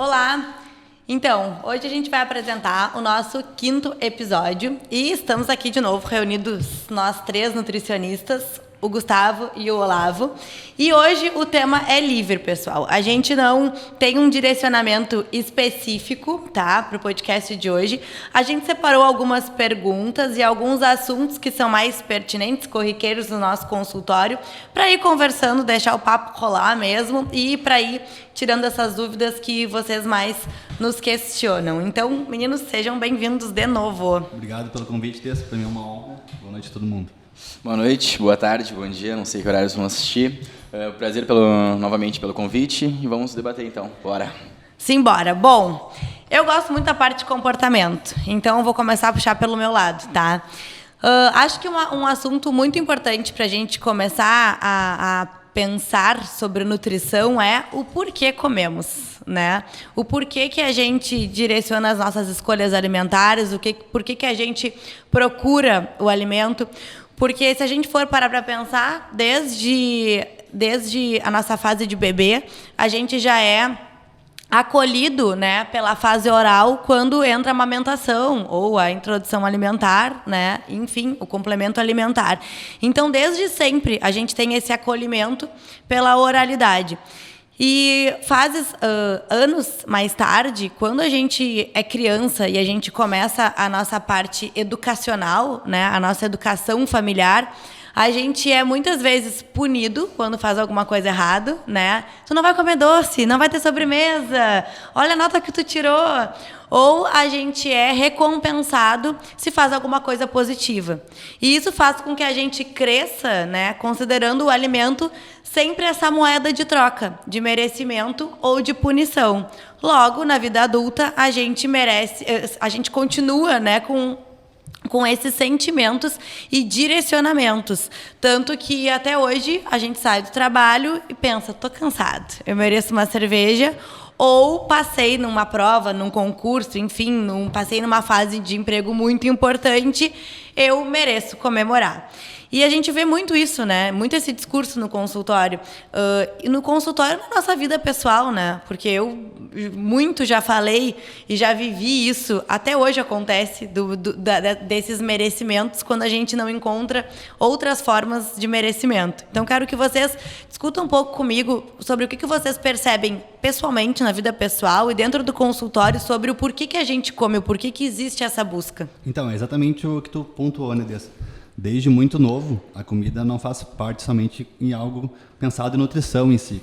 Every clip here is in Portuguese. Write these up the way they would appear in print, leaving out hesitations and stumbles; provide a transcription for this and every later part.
Olá! Então, hoje a gente vai apresentar o nosso 5º episódio e estamos aqui de novo reunidos nós 3 nutricionistas, o Gustavo e o Olavo. E hoje o tema é livre, pessoal. A gente não tem um direcionamento específico, tá, para o podcast de hoje. A gente separou algumas perguntas e alguns assuntos que são mais pertinentes, corriqueiros no nosso consultório, para ir conversando, deixar o papo rolar mesmo e para ir tirando essas dúvidas que vocês mais nos questionam. Então, meninos, sejam bem-vindos de novo. Obrigado pelo convite, Tessa. Para mim é uma honra. Boa noite a todo mundo. Boa noite, boa tarde, bom dia, não sei que horários vão assistir. Prazer novamente pelo convite e vamos debater então, bora. Simbora. Bom, eu gosto muito da parte de comportamento, então eu vou começar a puxar pelo meu lado, tá? Acho que um assunto muito importante para a gente começar a pensar sobre nutrição é o porquê comemos, né? O porquê que a gente direciona as nossas escolhas alimentares, porquê que a gente procura o alimento. Porque se a gente for parar para pensar, desde a nossa fase de bebê, a gente já é acolhido, né, pela fase oral quando entra a amamentação ou a introdução alimentar, né, enfim, o complemento alimentar. Então, desde sempre, a gente tem esse acolhimento pela oralidade. E anos mais tarde, quando a gente é criança e a gente começa a nossa parte educacional, né, a nossa educação familiar, a gente é muitas vezes punido quando faz alguma coisa errada, né? Tu não vai comer doce, não vai ter sobremesa, olha a nota que tu tirou. Ou a gente é recompensado se faz alguma coisa positiva. E isso faz com que a gente cresça, né, considerando o alimento sempre essa moeda de troca, de merecimento ou de punição. Logo, na vida adulta, a gente continua, né, com esses sentimentos e direcionamentos. Tanto que até hoje a gente sai do trabalho e pensa, tô cansado, eu mereço uma cerveja. Ou passei numa prova, num concurso, enfim, passei numa fase de emprego muito importante, eu mereço comemorar. E a gente vê muito isso, né? Muito esse discurso no consultório. E no consultório, na nossa vida pessoal, né? Porque eu muito já falei e já vivi isso. Até hoje acontece desses merecimentos quando a gente não encontra outras formas de merecimento. Então, quero que vocês discutam um pouco comigo sobre o que vocês percebem pessoalmente na vida pessoal e dentro do consultório sobre o porquê que a gente come, o porquê que existe essa busca. Então, é exatamente o que tu pontuou, né, Dessa? Desde muito novo, a comida não faz parte somente em algo pensado em nutrição em si.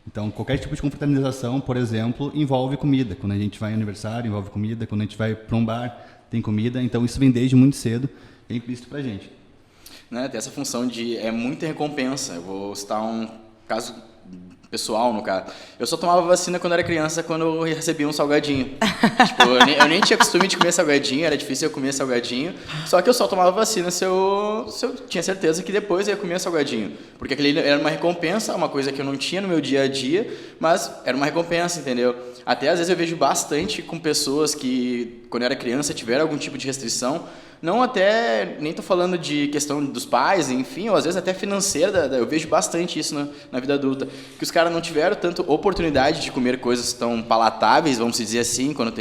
Então, qualquer tipo de confraternização, por exemplo, envolve comida. Quando a gente vai em aniversário, envolve comida. Quando a gente vai para um bar, tem comida. Então, isso vem desde muito cedo e é implícito para a gente. Né, tem essa função de... É muita recompensa. Eu vou citar um caso pessoal, no caso. Eu só tomava vacina quando era criança, quando eu recebia um salgadinho. Tipo, eu nem tinha costume de comer salgadinho, era difícil eu comer salgadinho, só que eu só tomava vacina se eu tinha certeza que depois eu ia comer salgadinho. Porque aquele era uma recompensa, uma coisa que eu não tinha no meu dia a dia, mas era uma recompensa, entendeu? Até às vezes eu vejo bastante com pessoas que, quando eu era criança, tiveram algum tipo de restrição. Não até, nem estou falando de questão dos pais, enfim, ou às vezes até financeira, eu vejo bastante isso na vida adulta, que os caras não tiveram tanto oportunidade de comer coisas tão palatáveis, vamos dizer assim, quando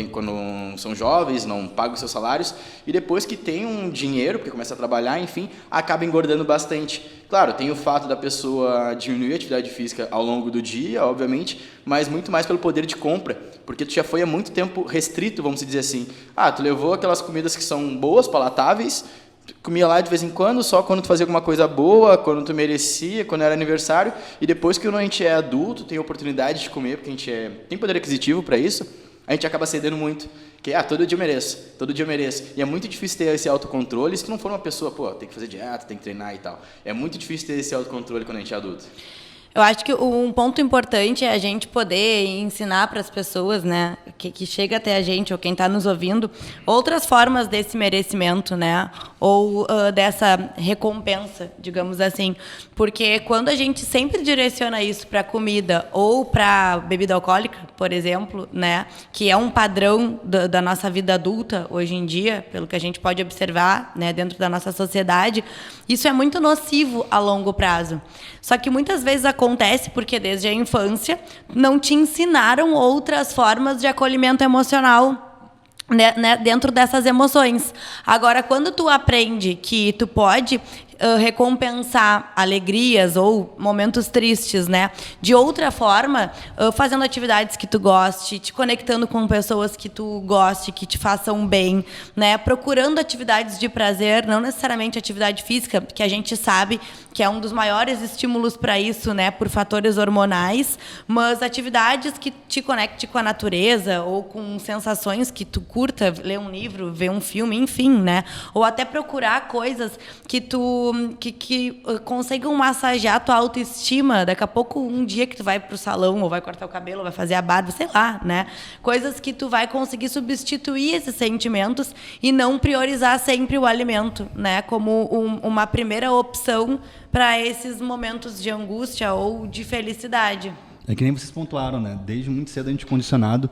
são jovens, não pagam seus salários, e depois que tem um dinheiro, porque começa a trabalhar, enfim, acaba engordando bastante. Claro, tem o fato da pessoa diminuir a atividade física ao longo do dia, obviamente, mas muito mais pelo poder de compra, porque tu já foi há muito tempo restrito, vamos dizer assim. Tu levou aquelas comidas que são boas, palatáveis, comia lá de vez em quando, só quando tu fazia alguma coisa boa, quando tu merecia, quando era aniversário, e depois que a gente é adulto, tem oportunidade de comer, porque a gente tem poder aquisitivo para isso, a gente acaba cedendo muito. Que, todo dia eu mereço. E é muito difícil ter esse autocontrole, se tu não for uma pessoa, tem que fazer dieta, tem que treinar e tal. É muito difícil ter esse autocontrole quando a gente é adulto. Eu acho que um ponto importante é a gente poder ensinar para as pessoas, né, que chega até a gente ou quem está nos ouvindo, outras formas desse merecimento, né? ou dessa recompensa, digamos assim. Porque quando a gente sempre direciona isso para comida ou para bebida alcoólica, por exemplo, né, que é um padrão da nossa vida adulta hoje em dia, pelo que a gente pode observar, né, dentro da nossa sociedade, isso é muito nocivo a longo prazo. Só que muitas vezes acontece porque desde a infância não te ensinaram outras formas de acolhimento emocional, né, dentro dessas emoções. Agora, quando tu aprende que tu pode recompensar alegrias ou momentos tristes, né, de outra forma, fazendo atividades que tu goste, te conectando com pessoas que tu goste, que te façam bem, né, procurando atividades de prazer, não necessariamente atividade física, que a gente sabe que é um dos maiores estímulos para isso, né, por fatores hormonais, mas atividades que te conecte com a natureza ou com sensações que tu curta, ler um livro, ver um filme, enfim, né, ou até procurar coisas que tu que consigam massagear a tua autoestima. Daqui a pouco, um dia que tu vai pro salão, ou vai cortar o cabelo, ou vai fazer a barba, sei lá, né? Coisas que tu vai conseguir substituir esses sentimentos e não priorizar sempre o alimento, né? Como uma primeira opção para esses momentos de angústia ou de felicidade. É que nem vocês pontuaram, né? Desde muito cedo a gente é condicionado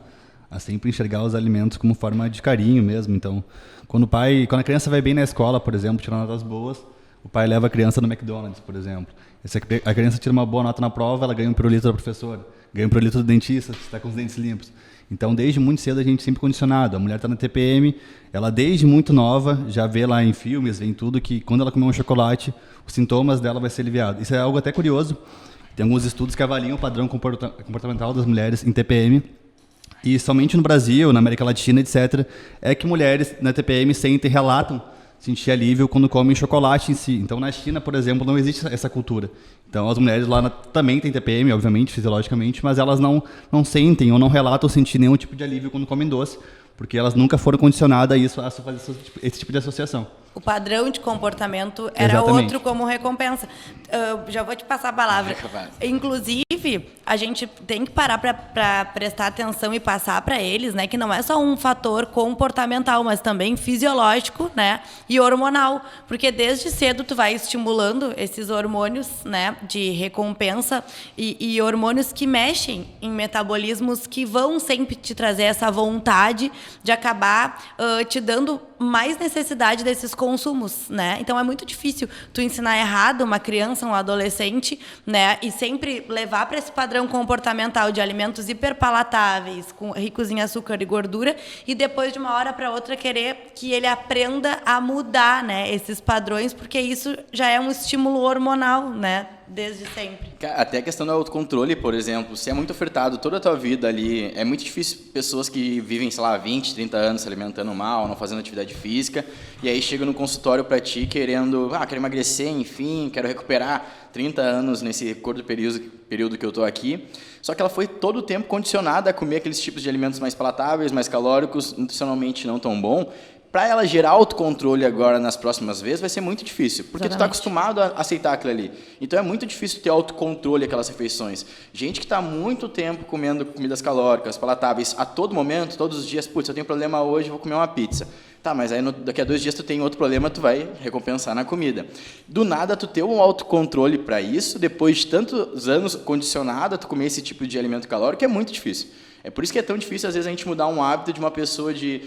a sempre enxergar os alimentos como forma de carinho mesmo. Então, quando a criança vai bem na escola, por exemplo, tirando notas boas, o pai leva a criança no McDonald's, por exemplo. Se a criança tira uma boa nota na prova, ela ganha um pirulito da professora, ganha um pirulito do dentista, se está com os dentes limpos. Então, desde muito cedo, a gente sempre condicionado. A mulher está na TPM, ela desde muito nova já vê lá em filmes, vê em tudo, que quando ela comer um chocolate, os sintomas dela vai ser aliviado. Isso é algo até curioso. Tem alguns estudos que avaliam o padrão comportamental das mulheres em TPM. E somente no Brasil, na América Latina, etc., é que mulheres na TPM sentem, relatam sentir alívio quando comem chocolate em si. Então, na China, por exemplo, não existe essa cultura. Então, as mulheres lá também têm TPM, obviamente, fisiologicamente, mas elas não sentem ou não relatam sentir nenhum tipo de alívio quando comem doce, porque elas nunca foram condicionadas a isso, a fazer esse tipo de associação. O padrão de comportamento era Exatamente. outro como recompensa. Já vou te passar a palavra. Inclusive, a gente tem que parar para prestar atenção e passar para eles, né, que não é só um fator comportamental, mas também fisiológico, né, e hormonal, porque desde cedo tu vai estimulando esses hormônios, né, de recompensa e hormônios que mexem em metabolismos que vão sempre te trazer essa vontade de acabar te dando mais necessidade desses consumos, né? Então é muito difícil tu ensinar errado uma criança, um adolescente, né? E sempre levar para esse padrão comportamental de alimentos hiperpalatáveis, ricos em açúcar e gordura, e depois de uma hora para outra querer que ele aprenda a mudar, né? Esses padrões, porque isso já é um estímulo hormonal, né? Desde sempre. Até a questão do autocontrole, por exemplo, se é muito ofertado toda a tua vida ali, é muito difícil pessoas que vivem, sei lá, 20, 30 anos se alimentando mal, não fazendo atividade física, e aí chega no consultório para ti querendo, quero emagrecer, enfim, quero recuperar 30 anos nesse curto período que eu estou aqui. Só que ela foi todo o tempo condicionada a comer aqueles tipos de alimentos mais palatáveis, mais calóricos, nutricionalmente não tão bom. Para ela gerar autocontrole agora nas próximas vezes vai ser muito difícil, porque tu está acostumado a aceitar aquilo ali. Então é muito difícil ter autocontrole aquelas refeições. Gente que está há muito tempo comendo comidas calóricas, palatáveis, a todo momento, todos os dias, putz, eu tenho problema hoje, vou comer uma pizza. Tá, mas aí daqui a 2 dias tu tem outro problema, tu vai recompensar na comida. Do nada tu ter um autocontrole para isso, depois de tantos anos condicionado a tu comer esse tipo de alimento calórico, é muito difícil. É por isso que é tão difícil, às vezes, a gente mudar um hábito de uma pessoa que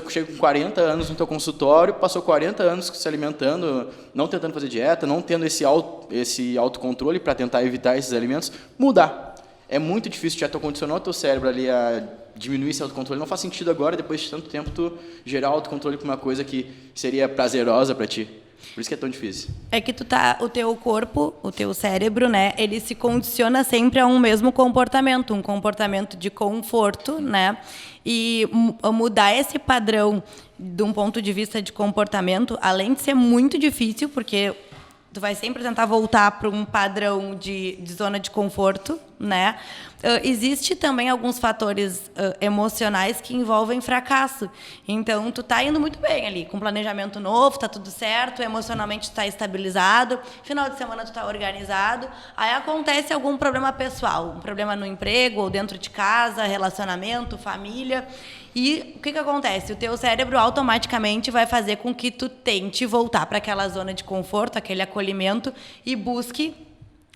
chega com 40 anos no teu consultório, passou 40 anos se alimentando, não tentando fazer dieta, não tendo esse autocontrole para tentar evitar esses alimentos, mudar. É muito difícil, já tu condicionou o teu cérebro ali a diminuir esse autocontrole. Não faz sentido agora, depois de tanto tempo, tu gerar autocontrole para uma coisa que seria prazerosa para ti. Por isso que é tão difícil. É que o teu corpo, o teu cérebro, né, ele se condiciona sempre a um mesmo comportamento, um comportamento de conforto, né? E mudar esse padrão de um ponto de vista de comportamento, além de ser muito difícil, porque tu vai sempre tentar voltar para um padrão de zona de conforto, né? Existe também alguns fatores emocionais que envolvem fracasso. Então, tu tá indo muito bem ali, com planejamento novo, tá tudo certo, emocionalmente tu tá estabilizado, final de semana tu tá organizado, aí acontece algum problema pessoal, um problema no emprego ou dentro de casa, relacionamento, família, E o que acontece? O teu cérebro automaticamente vai fazer com que tu tente voltar para aquela zona de conforto, aquele acolhimento, e busque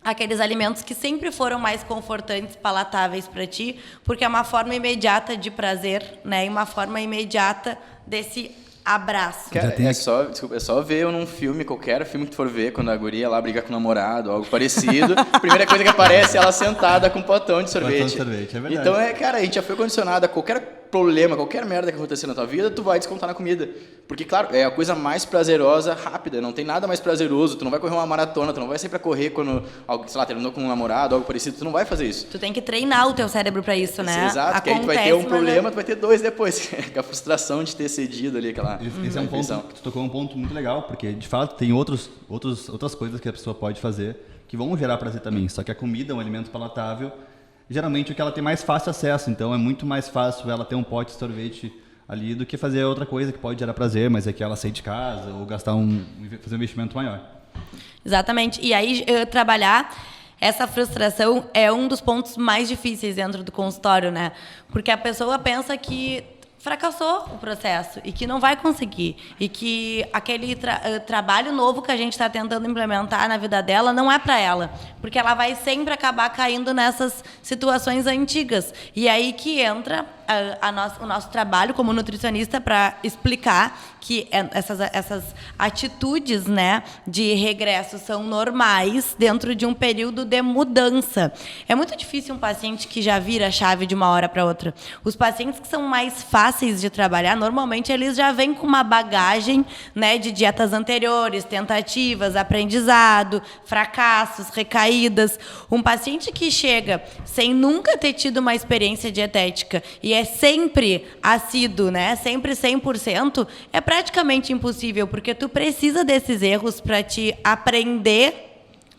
aqueles alimentos que sempre foram mais confortantes, palatáveis para ti, porque é uma forma imediata de prazer, né? E uma forma imediata desse abraço. Cara, é só ver num filme, qualquer filme que tu for ver, quando a guria lá briga com o namorado, algo parecido, a primeira coisa que aparece é ela sentada com um potão de sorvete. Potão de sorvete, é verdade. Então, cara, a gente já foi condicionado a qualquer problema, qualquer merda que acontecer na tua vida, tu vai descontar na comida. Porque, claro, é a coisa mais prazerosa, rápida, não tem nada mais prazeroso, tu não vai correr uma maratona, tu não vai sair pra correr quando, sei lá, terminou com um namorado, algo parecido, tu não vai fazer isso. Tu tem que treinar o teu cérebro pra isso, né? Exato, que aí tu vai ter um problema, tu vai ter dois depois, com a frustração de ter cedido ali aquela... Esse é um ponto, tu tocou um ponto muito legal, porque, de fato, tem outras coisas que a pessoa pode fazer que vão gerar prazer também, só que a comida é um alimento palatável, geralmente o que ela tem mais fácil acesso, então é muito mais fácil ela ter um pote de sorvete ali do que fazer outra coisa que pode gerar prazer, mas é que ela sair de casa ou fazer um investimento maior. Exatamente. E aí trabalhar essa frustração é um dos pontos mais difíceis dentro do consultório, né? Porque a pessoa pensa que fracassou o processo e que não vai conseguir e que aquele trabalho novo que a gente está tentando implementar na vida dela não é para ela, porque ela vai sempre acabar caindo nessas situações antigas. E aí que entra o nosso trabalho como nutricionista para explicar que essas atitudes, né, de regresso são normais dentro de um período de mudança. É muito difícil um paciente que já vira a chave de uma hora para outra. Os pacientes que são mais fáceis de trabalhar, normalmente eles já vêm com uma bagagem, né, de dietas anteriores, tentativas, aprendizado, fracassos, recaídas. Um paciente que chega sem nunca ter tido uma experiência dietética e é sempre assíduo, né, sempre 100%, é praticamente impossível, porque tu precisa desses erros para te aprender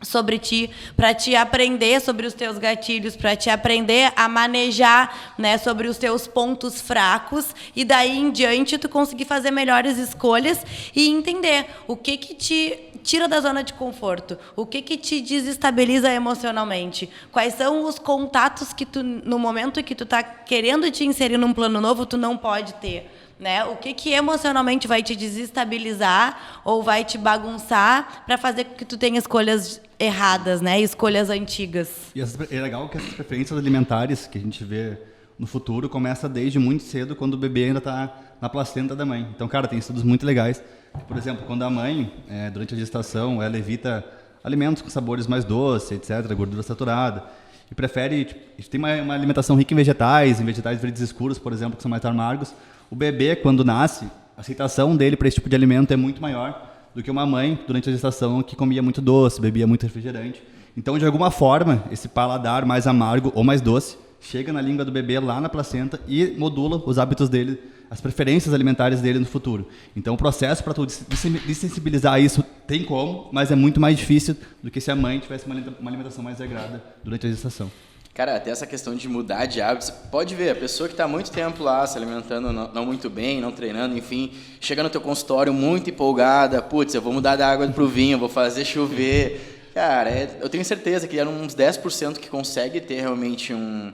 sobre ti, para te aprender sobre os teus gatilhos, para te aprender a manejar, né, sobre os teus pontos fracos, e daí em diante tu conseguir fazer melhores escolhas e entender o que te tira da zona de conforto, o que te desestabiliza emocionalmente, quais são os contatos que tu, no momento que tu tá querendo te inserir num plano novo, tu não pode ter. Né? O que emocionalmente vai te desestabilizar ou vai te bagunçar para fazer com que tu tenha escolhas erradas, né? Escolhas antigas. E é legal que essas preferências alimentares que a gente vê no futuro começa desde muito cedo, quando o bebê ainda está na placenta da mãe. Então, cara, tem estudos muito legais. Por exemplo, quando a mãe, durante a gestação, ela evita alimentos com sabores mais doces, etc., gordura saturada, e prefere, tem uma alimentação rica em vegetais verdes escuros, por exemplo, que são mais amargos. O bebê, quando nasce, a aceitação dele para esse tipo de alimento é muito maior do que uma mãe, durante a gestação, que comia muito doce, bebia muito refrigerante. Então, de alguma forma, esse paladar mais amargo ou mais doce chega na língua do bebê, lá na placenta, e modula os hábitos dele, as preferências alimentares dele no futuro. Então, o processo para tu desensibilizar isso tem como, mas é muito mais difícil do que se a mãe tivesse uma alimentação mais regrada durante a gestação. Cara, até essa questão de mudar de hábitos, pode ver, a pessoa que está há muito tempo lá se alimentando não muito bem, não treinando, enfim, chega no teu consultório muito empolgada, putz, eu vou mudar da água pro vinho, eu vou fazer chover. Cara, eu tenho certeza que eram uns 10% que consegue ter realmente um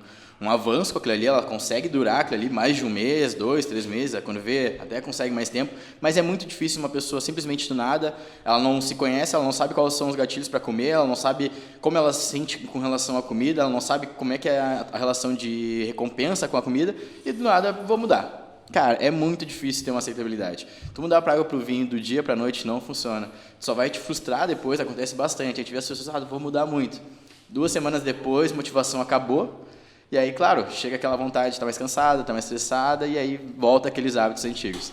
avanço com aquilo ali, ela consegue durar aquilo ali mais de um mês, 2, 3 meses, quando vê, até consegue mais tempo, mas é muito difícil uma pessoa simplesmente do nada, ela não se conhece, ela não sabe quais são os gatilhos para comer, ela não sabe como ela se sente com relação à comida, ela não sabe como é que é a relação de recompensa com a comida, e do nada, vou mudar. Cara, é muito difícil ter uma aceitabilidade. Tu mudar pra água pro vinho do dia pra noite não funciona. Só vai te frustrar depois, acontece bastante. A gente vê as pessoas, vou mudar muito. 2 semanas depois, motivação acabou. E aí, claro, chega aquela vontade de estar mais cansada, estar mais estressada, e aí volta aqueles hábitos antigos.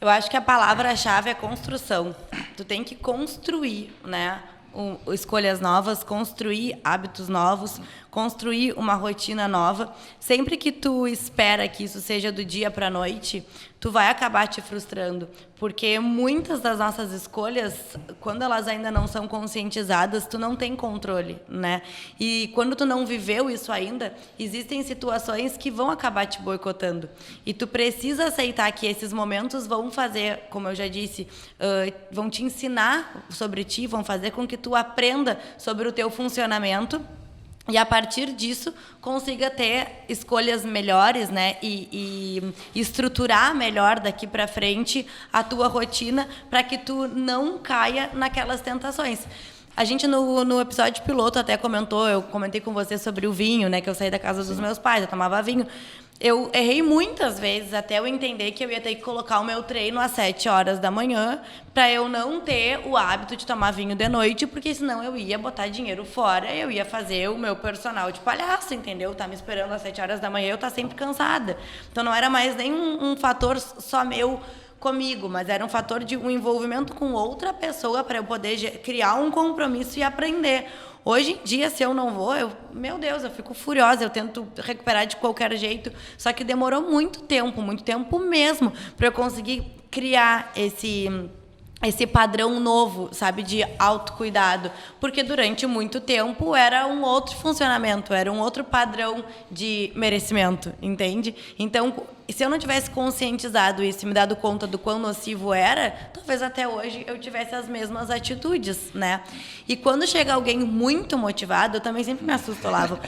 Eu acho que a palavra-chave é construção. Tu tem que construir, né? Escolhas novas, construir hábitos novos, construir uma rotina nova. Sempre que tu espera que isso seja do dia para a noite, tu vai acabar te frustrando, porque muitas das nossas escolhas, quando elas ainda não são conscientizadas, tu não tem controle, né? E quando tu não viveu isso ainda, existem situações que vão acabar te boicotando. E tu precisa aceitar que esses momentos vão fazer, como eu já disse, vão te ensinar sobre ti, vão fazer com que tu aprenda sobre o teu funcionamento. E a partir disso, consiga ter escolhas melhores, né? E estruturar melhor daqui para frente a tua rotina para que tu não caia naquelas tentações. A gente, no episódio piloto, até eu comentei com você sobre o vinho, né? Que eu saí da casa dos meus pais, eu tomava vinho. Eu errei muitas vezes até eu entender que eu ia ter que colocar o meu treino às 7 horas da manhã para eu não ter o hábito de tomar vinho de noite, porque senão eu ia botar dinheiro fora, eu ia fazer o meu personal de palhaço, entendeu? Tá me esperando às 7 horas da manhã, eu tá sempre cansada. Então não era mais nem um fator só meu comigo, mas era um fator de um envolvimento com outra pessoa para eu poder criar um compromisso e aprender. Hoje em dia, se eu não vou, meu Deus, eu fico furiosa, eu tento recuperar de qualquer jeito, só que demorou muito tempo mesmo, para eu conseguir criar esse padrão novo, sabe, de autocuidado, porque durante muito tempo era um outro funcionamento, era um outro padrão de merecimento, entende? Então, se eu não tivesse conscientizado isso e me dado conta do quão nocivo era, talvez até hoje eu tivesse as mesmas atitudes, né? E quando chega alguém muito motivado, eu também sempre me assusto, Olavo,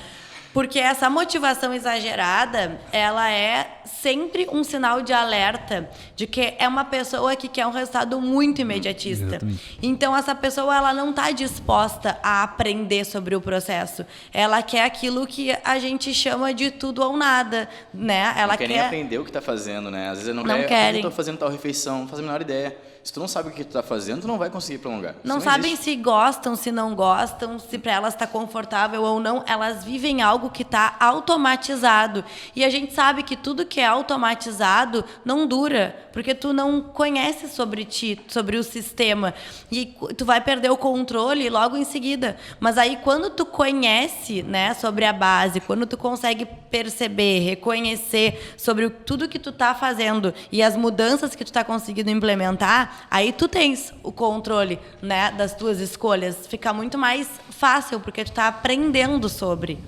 porque essa motivação exagerada, ela é sempre um sinal de alerta de que é uma pessoa que quer um resultado muito imediatista. Exatamente. Então, essa pessoa ela não está disposta a aprender sobre o processo. Ela quer aquilo que a gente chama de tudo ou nada, né? Ela não quer nem aprender o que está fazendo, né? Às vezes não querem. Eu estou fazendo tal refeição, não faz a menor ideia. Se tu não sabe o que tu tá fazendo, tu não vai conseguir prolongar. Não sabem se gostam, se não gostam, se para elas está confortável ou não. Elas vivem algo que está automatizado. E a gente sabe que tudo que é automatizado não dura, porque tu não conhece sobre ti, sobre o sistema. E tu vai perder o controle logo em seguida. Mas aí, quando tu conhece, né, sobre a base, quando tu consegue perceber, reconhecer sobre tudo que tu tá fazendo e as mudanças que tu tá conseguindo implementar, aí tu tens o controle, né, das tuas escolhas. Fica muito mais fácil, porque tu tá aprendendo sobre.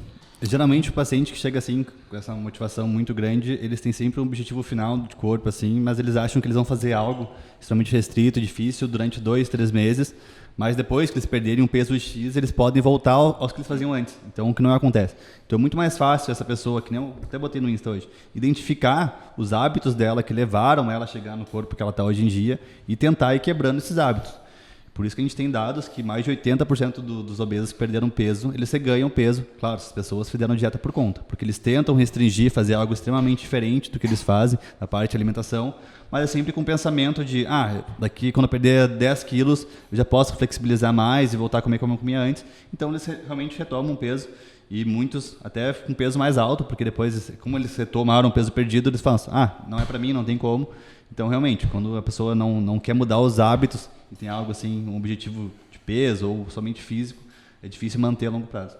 Geralmente o paciente que chega assim com essa motivação muito grande, eles têm sempre um objetivo final de corpo, assim, mas eles acham que eles vão fazer algo extremamente restrito, difícil, durante 2, 3 meses, mas depois que eles perderem um peso X, eles podem voltar aos que eles faziam antes. Então, o que não acontece. Então, é muito mais fácil essa pessoa, que nem eu até botei no Insta hoje, identificar os hábitos dela que levaram ela a chegar no corpo que ela está hoje em dia e tentar ir quebrando esses hábitos. Por isso que a gente tem dados que mais de 80% dos obesos que perderam peso, eles ganham peso. Claro, as pessoas fizeram dieta por conta, porque eles tentam restringir, fazer algo extremamente diferente do que eles fazem na parte de alimentação, mas é sempre com o pensamento de, daqui quando eu perder 10 quilos, eu já posso flexibilizar mais e voltar a comer como eu comia antes. Então eles realmente retomam peso, e muitos até com peso mais alto, porque depois, como eles retomaram o peso perdido, eles falam, não é para mim, não tem como. Então, realmente, quando a pessoa não quer mudar os hábitos e tem algo assim, um objetivo de peso ou somente físico, é difícil manter a longo prazo.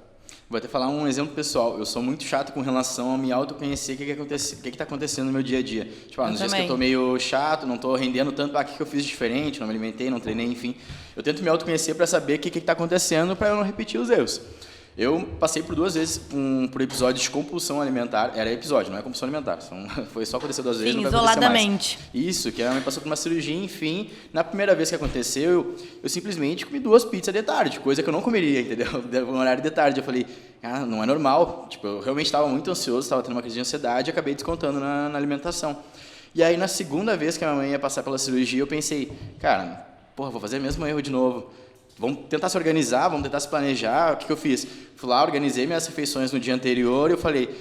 Vou até falar um exemplo pessoal. Eu sou muito chato com relação a me autoconhecer o que está acontecendo no meu dia a dia. Tipo, nos dias que eu estou meio chato, não estou rendendo tanto, o que eu fiz de diferente, não me alimentei, não treinei, enfim. Eu tento me autoconhecer para saber o que está acontecendo para eu não repetir os erros. Eu passei por 2 vezes por episódio de compulsão alimentar. Era episódio, não é compulsão alimentar. Foi só acontecer 2 vezes, sim, não vai acontecer isoladamente. Mais. Isso, que a minha mãe passou por uma cirurgia, enfim. Na primeira vez que aconteceu, eu simplesmente comi 2 pizzas de tarde, coisa que eu não comeria, entendeu? No horário de tarde. Eu falei, não é normal. Tipo, eu realmente estava muito ansioso, estava tendo uma crise de ansiedade e acabei descontando na alimentação. E aí, na segunda vez que a minha mãe ia passar pela cirurgia, eu pensei, vou fazer o mesmo erro de novo. Vamos tentar se organizar, vamos tentar se planejar. O que eu fiz? Fui lá, organizei minhas refeições no dia anterior e eu falei,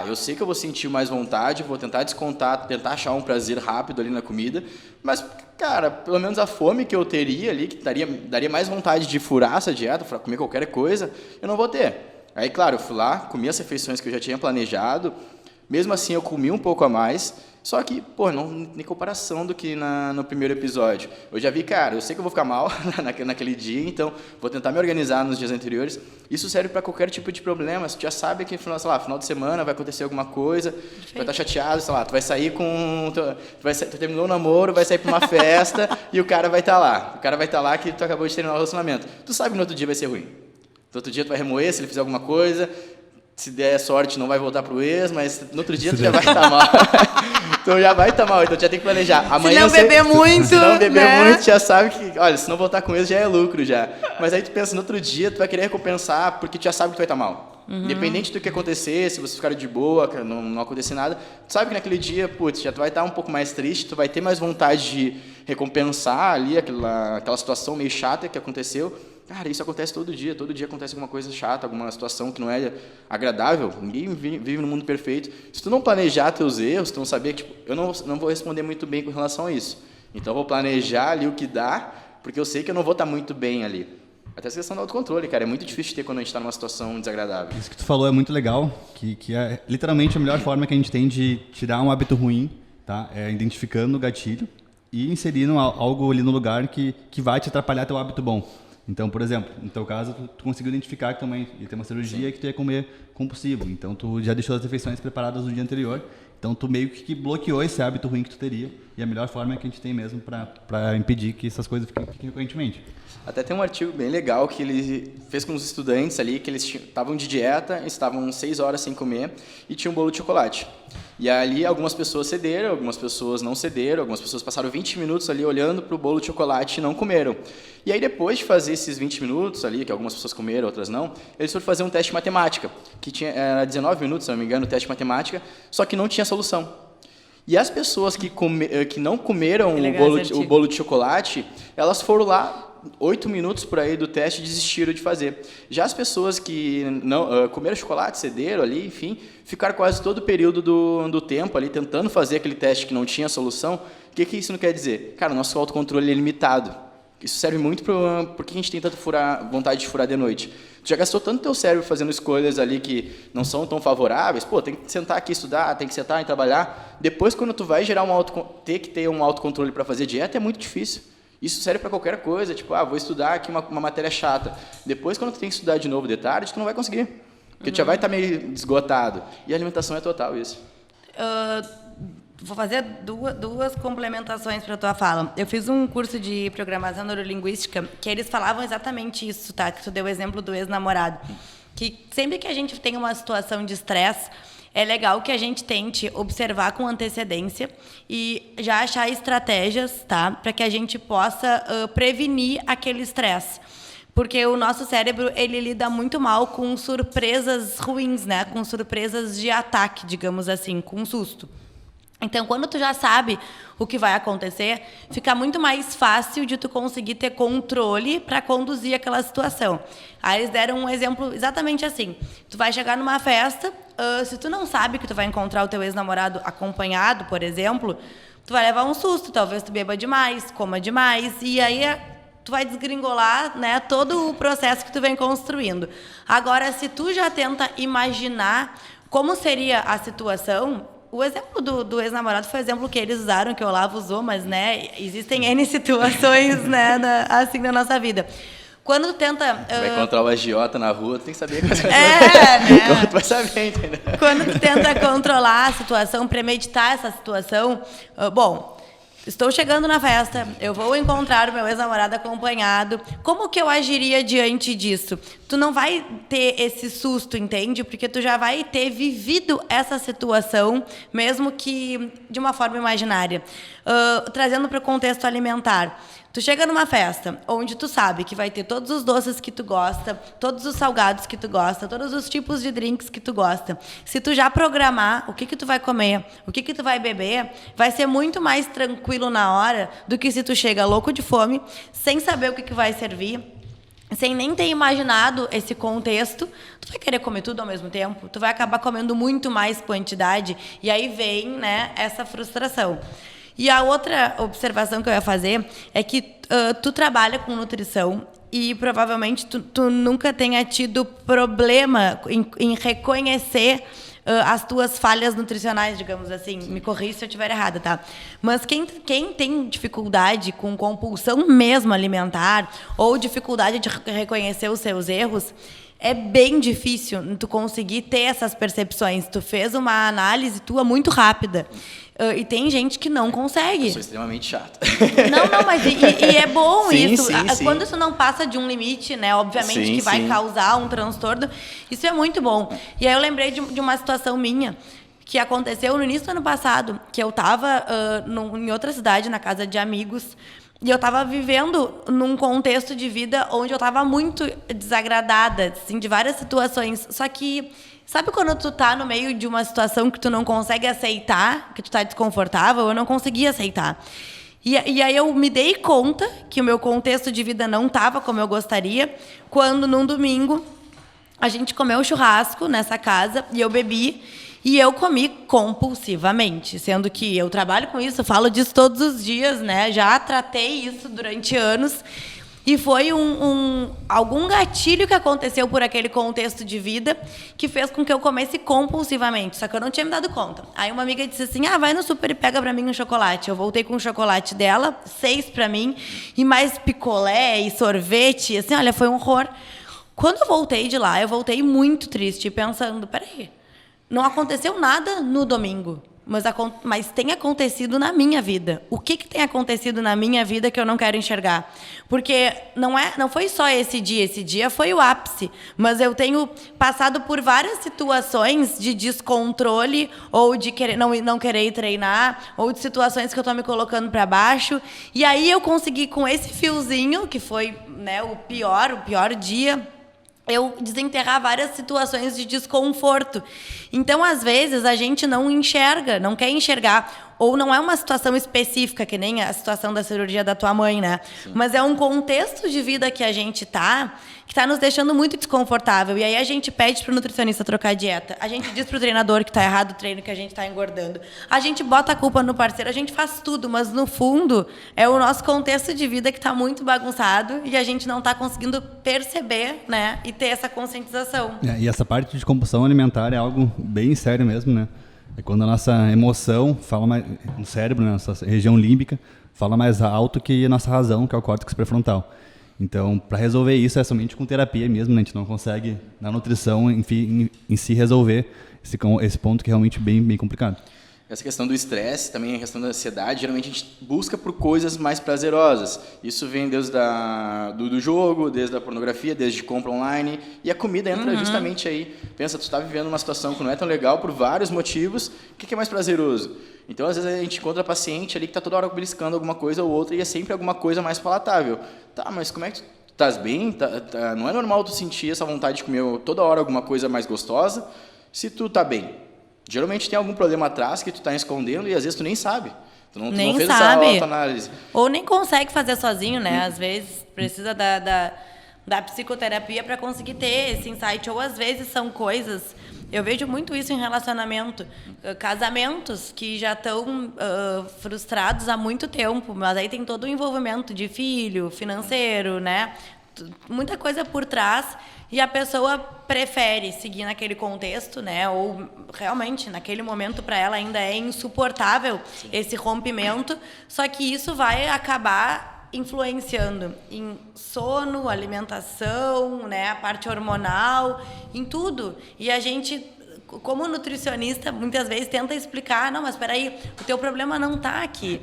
eu sei que eu vou sentir mais vontade, vou tentar descontar, tentar achar um prazer rápido ali na comida, mas, pelo menos a fome que eu teria ali, que daria mais vontade de furar essa dieta, comer qualquer coisa, eu não vou ter. Aí, claro, eu fui lá, comi as refeições que eu já tinha planejado, mesmo assim eu comi um pouco a mais, só que, não em comparação do que no primeiro episódio. Eu já vi, eu sei que eu vou ficar mal naquele dia, então vou tentar me organizar nos dias anteriores. Isso serve para qualquer tipo de problema. Você já sabe que, final de semana vai acontecer alguma coisa, tu vai estar chateado, tu vai sair tu terminou o namoro, vai sair para uma festa e o cara vai estar lá. O cara vai estar lá que tu acabou de terminar o relacionamento. Tu sabe que no outro dia vai ser ruim. No outro dia tu vai remoer se ele fizer alguma coisa. Se der sorte, não vai voltar pro ex, mas no outro dia tu já vai estar mal. Então já vai estar mal, então já tem que planejar. Amanhã se não beber muito, se não beber muito, já sabe que, se não voltar com ex já é lucro já. Mas aí tu pensa, no outro dia tu vai querer recompensar porque tu já sabe que tu vai estar mal. Independente do que acontecer, se você ficar de boa, não acontecer nada, tu sabe que naquele dia, putz, já tu vai estar um pouco mais triste, tu vai ter mais vontade de recompensar ali aquela situação meio chata que aconteceu. Cara, isso acontece todo dia acontece alguma coisa chata, alguma situação que não é agradável. Ninguém vive no mundo perfeito. Se tu não planejar teus erros, tu não saber que, tipo, eu não vou responder muito bem com relação a isso. Então eu vou planejar ali o que dá, porque eu sei que eu não vou estar muito bem ali. Até essa questão do autocontrole, cara, é muito difícil de ter quando a gente está numa situação desagradável. Isso que tu falou é muito legal, que é literalmente a melhor forma que a gente tem de tirar um hábito ruim, tá? É identificando o gatilho e inserindo algo ali no lugar que vai te atrapalhar teu hábito bom. Então, por exemplo, no teu caso, tu conseguiu identificar que também ia ter uma cirurgia e que tu ia comer compulsivo. Então, tu já deixou as refeições preparadas no dia anterior. Então, tu meio que bloqueou esse hábito ruim que tu teria. E a melhor forma é que a gente tem mesmo para impedir que essas coisas fiquem recorrentemente. Até tem um artigo bem legal que ele fez com os estudantes ali, que eles estavam de dieta, estavam 6 horas sem comer e tinha um bolo de chocolate. E ali algumas pessoas cederam, algumas pessoas não cederam, algumas pessoas passaram 20 minutos ali olhando para o bolo de chocolate e não comeram. E aí depois de fazer esses 20 minutos ali, que algumas pessoas comeram, outras não, eles foram fazer um teste de matemática, que era 19 minutos, se não me engano, o teste de matemática, só que não tinha solução. E as pessoas que não comeram o bolo de chocolate, elas foram lá 8 minutos por aí do teste e desistiram de fazer. Já as pessoas que não comeram chocolate, cederam ali, enfim, ficaram quase todo o período do tempo ali tentando fazer aquele teste que não tinha solução. O que isso não quer dizer? Cara, o nosso autocontrole é limitado. Isso serve muito porque a gente tem tanta vontade de furar de noite. Tu já gastou tanto teu cérebro fazendo escolhas ali que não são tão favoráveis. Pô, tem que sentar aqui e estudar, tem que sentar e trabalhar. Depois, quando tu vai gerar ter que ter um autocontrole para fazer dieta, é muito difícil. Isso serve para qualquer coisa, tipo, vou estudar aqui uma matéria chata. Depois, quando tu tem que estudar de novo de tarde, tu não vai conseguir. Porque tu já vai estar meio esgotado. E a alimentação é total isso. Vou fazer duas complementações para a tua fala. Eu fiz um curso de programação neurolinguística que eles falavam exatamente isso, tá? Que tu deu o exemplo do ex-namorado. Que sempre que a gente tem uma situação de estresse, é legal que a gente tente observar com antecedência e já achar estratégias, tá? Para que a gente possa prevenir aquele estresse. Porque o nosso cérebro, ele lida muito mal com surpresas ruins, né? Com surpresas de ataque, digamos assim, com susto. Então, quando tu já sabe o que vai acontecer, fica muito mais fácil de tu conseguir ter controle para conduzir aquela situação. Aí eles deram um exemplo exatamente assim. Tu vai chegar numa festa, se tu não sabe que tu vai encontrar o teu ex-namorado acompanhado, por exemplo, tu vai levar um susto. Talvez tu beba demais, coma demais, e aí tu vai desgringolar, né, todo o processo que tu vem construindo. Agora, se tu já tenta imaginar como seria a situação... O exemplo do ex-namorado foi o exemplo que eles usaram, que o Olavo usou, mas, né, existem N situações, né, assim na nossa vida. Quando tu tenta... Vai encontrar o agiota na rua, tu tem que saber... né? Como tu vai saber, entendeu? Quando tu tenta controlar a situação, premeditar essa situação... Estou chegando na festa, eu vou encontrar o meu ex-namorado acompanhado. Como que eu agiria diante disso? Tu não vai ter esse susto, entende? Porque tu já vai ter vivido essa situação, mesmo que de uma forma imaginária. Trazendo para o contexto alimentar. Tu chega numa festa onde tu sabe que vai ter todos os doces que tu gosta, todos os salgados que tu gosta, todos os tipos de drinks que tu gosta. Se tu já programar o que tu vai comer, o que tu vai beber, vai ser muito mais tranquilo na hora do que se tu chega louco de fome, sem saber o que vai servir, sem nem ter imaginado esse contexto. Tu vai querer comer tudo ao mesmo tempo, tu vai acabar comendo muito mais quantidade e aí vem, né, essa frustração. E a outra observação que eu ia fazer é que tu trabalha com nutrição e provavelmente tu nunca tenha tido problema em reconhecer as tuas falhas nutricionais, digamos assim. Me corrija se eu estiver errada, tá? Mas quem tem dificuldade com compulsão mesmo alimentar ou dificuldade de reconhecer os seus erros, é bem difícil tu conseguir ter essas percepções. Tu fez uma análise tua muito rápida. E tem gente que não consegue. Eu sou extremamente chato. Não, mas e é bom sim, isso. Sim. Quando isso não passa de um limite, né? Obviamente que vai causar um transtorno. Isso é muito bom. E aí eu lembrei de uma situação minha que aconteceu no início do ano passado, que eu estava em outra cidade, na casa de amigos, E eu estava vivendo num contexto de vida onde eu estava muito desagradada, assim, de várias situações. Só que, sabe quando tu tá no meio de uma situação que tu não consegue aceitar, que tu tá desconfortável? Eu não conseguia aceitar. E aí eu me dei conta que o meu contexto de vida não estava como eu gostaria, quando num domingo a gente comeu um churrasco nessa casa e eu bebi. E eu comi compulsivamente, sendo que eu trabalho com isso, falo disso todos os dias, né? Já tratei isso durante anos. E foi algum gatilho que aconteceu por aquele contexto de vida que fez com que eu comesse compulsivamente. Só que eu não tinha me dado conta. Aí uma amiga disse assim, vai no super e pega pra mim um chocolate. Eu voltei com o chocolate dela, 6 pra mim, e mais picolé e sorvete. Assim, olha, foi um horror. Quando eu voltei de lá, eu voltei muito triste, pensando, peraí, não aconteceu nada no domingo, mas tem acontecido na minha vida. O que tem acontecido na minha vida que eu não quero enxergar? Porque não foi só esse dia foi o ápice, mas eu tenho passado por várias situações de descontrole, ou de não querer treinar, ou de situações que eu estou me colocando para baixo, e aí eu consegui, com esse fiozinho, que foi, né, o pior dia, eu desenterrar várias situações de desconforto. Então, às vezes, a gente não enxerga, não quer enxergar, ou não é uma situação específica, que nem a situação da cirurgia da tua mãe, né? Sim. Mas é um contexto de vida que a gente que está nos deixando muito desconfortável. E aí a gente pede para o nutricionista trocar a dieta. A gente diz para o treinador que está errado o treino, que a gente está engordando. A gente bota a culpa no parceiro, a gente faz tudo, mas no fundo é o nosso contexto de vida que está muito bagunçado e a gente não está conseguindo perceber, né? E ter essa conscientização. E essa parte de compulsão alimentar é algo bem sério mesmo, né? É quando a nossa emoção fala mais, no cérebro, né, nossa região límbica, fala mais alto que a nossa razão, que é o córtex pré-frontal. Então, para resolver isso é somente com terapia mesmo, né? A gente não consegue, na nutrição, enfim, em si, resolver esse ponto que é realmente bem complicado. Essa questão do estresse, também a questão da ansiedade, geralmente a gente busca por coisas mais prazerosas. Isso vem desde do jogo, desde a pornografia, desde compra online. E a comida entra justamente aí. Pensa, tu está vivendo uma situação que não é tão legal por vários motivos. O que é mais prazeroso? Então, às vezes, a gente encontra paciente ali que está toda hora beliscando alguma coisa ou outra e é sempre alguma coisa mais palatável. Tá, mas como é que tu estás bem? Não é normal tu sentir essa vontade de comer toda hora alguma coisa mais gostosa se tu tá bem. Geralmente tem algum problema atrás que tu está escondendo e às vezes tu nem sabe. Tu não fez essa autoanálise. Ou nem consegue fazer sozinho, né? Às vezes precisa da psicoterapia para conseguir ter esse insight. Ou às vezes são coisas... Eu vejo muito isso em relacionamento. Casamentos que já estão frustrados há muito tempo, mas aí tem todo o envolvimento de filho, financeiro, né? Muita coisa por trás e a pessoa prefere seguir naquele contexto, né? Ou realmente naquele momento para ela ainda é insuportável esse rompimento, só que isso vai acabar influenciando em sono, alimentação, né, a parte hormonal, em tudo. E a gente, como nutricionista, muitas vezes tenta explicar, não, mas espera aí, o teu problema não está aqui.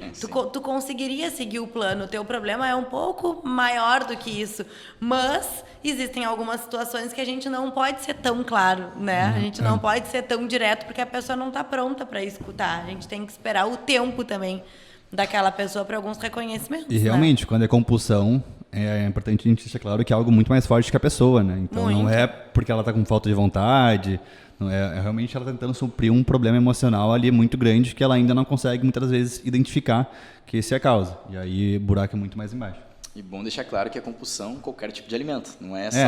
Tu conseguiria seguir o plano, o teu problema é um pouco maior do que isso. Mas existem algumas situações que a gente não pode ser tão claro, né? A gente não pode ser tão direto porque a pessoa não está pronta para escutar. A gente tem que esperar o tempo também daquela pessoa para alguns reconhecimentos. E realmente, quando é compulsão, é importante a gente deixar claro que é algo muito mais forte que a pessoa, né? Então não é porque ela está com falta de vontade, não é realmente ela tentando suprir um problema emocional ali muito grande que ela ainda não consegue muitas vezes identificar que esse é a causa. E aí o buraco é muito mais embaixo. E bom deixar claro que é compulsão qualquer tipo de alimento, não é só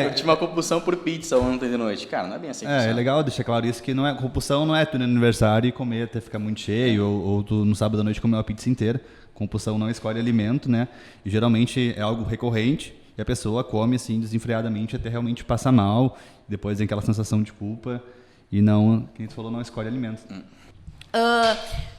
eu tive uma compulsão por pizza ontem de noite. Cara, não é bem assim. É legal deixar claro isso, que não é compulsão, não é tu no aniversário e comer até ficar muito cheio, ou tu no sábado à noite comer uma pizza inteira. Compulsão não escolhe alimento, né? E geralmente é algo recorrente e a pessoa come assim desenfreadamente até realmente passar mal, depois tem aquela sensação de culpa e não, quem tu falou, não escolhe alimento.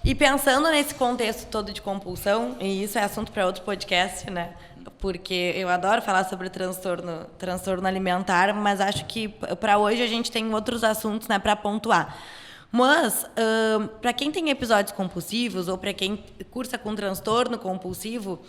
E pensando nesse contexto todo de compulsão, e isso é assunto para outro podcast, né? Porque eu adoro falar sobre transtorno alimentar, mas acho que para hoje a gente tem outros assuntos, né, para pontuar. Mas, para quem tem episódios compulsivos ou para quem cursa com transtorno compulsivo,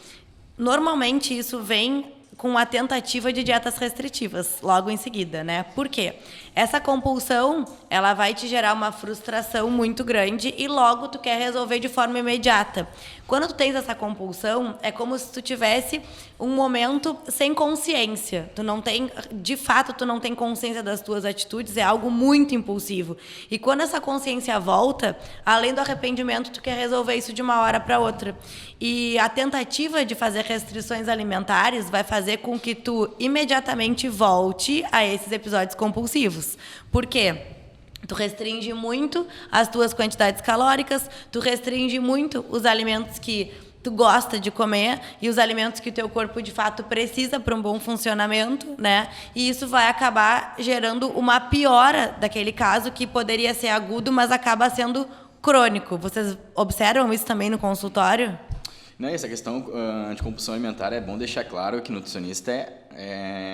normalmente isso vem com a tentativa de dietas restritivas logo em seguida, né? Por quê? Essa compulsão, ela vai te gerar uma frustração muito grande e logo tu quer resolver de forma imediata. Quando tu tens essa compulsão, é como se tu tivesse um momento sem consciência. Tu não tem, de fato, tu não tem consciência das tuas atitudes, é algo muito impulsivo. E quando essa consciência volta, além do arrependimento, tu quer resolver isso de uma hora para outra. E a tentativa de fazer restrições alimentares vai fazer com que tu imediatamente volte a esses episódios compulsivos. Por quê? Tu restringe muito as tuas quantidades calóricas, tu restringe muito os alimentos que tu gosta de comer e os alimentos que o teu corpo de fato precisa para um bom funcionamento, né? E isso vai acabar gerando uma piora daquele caso que poderia ser agudo, mas acaba sendo crônico. Vocês observam isso também no consultório? Não, essa questão de compulsão alimentar é bom deixar claro que o nutricionista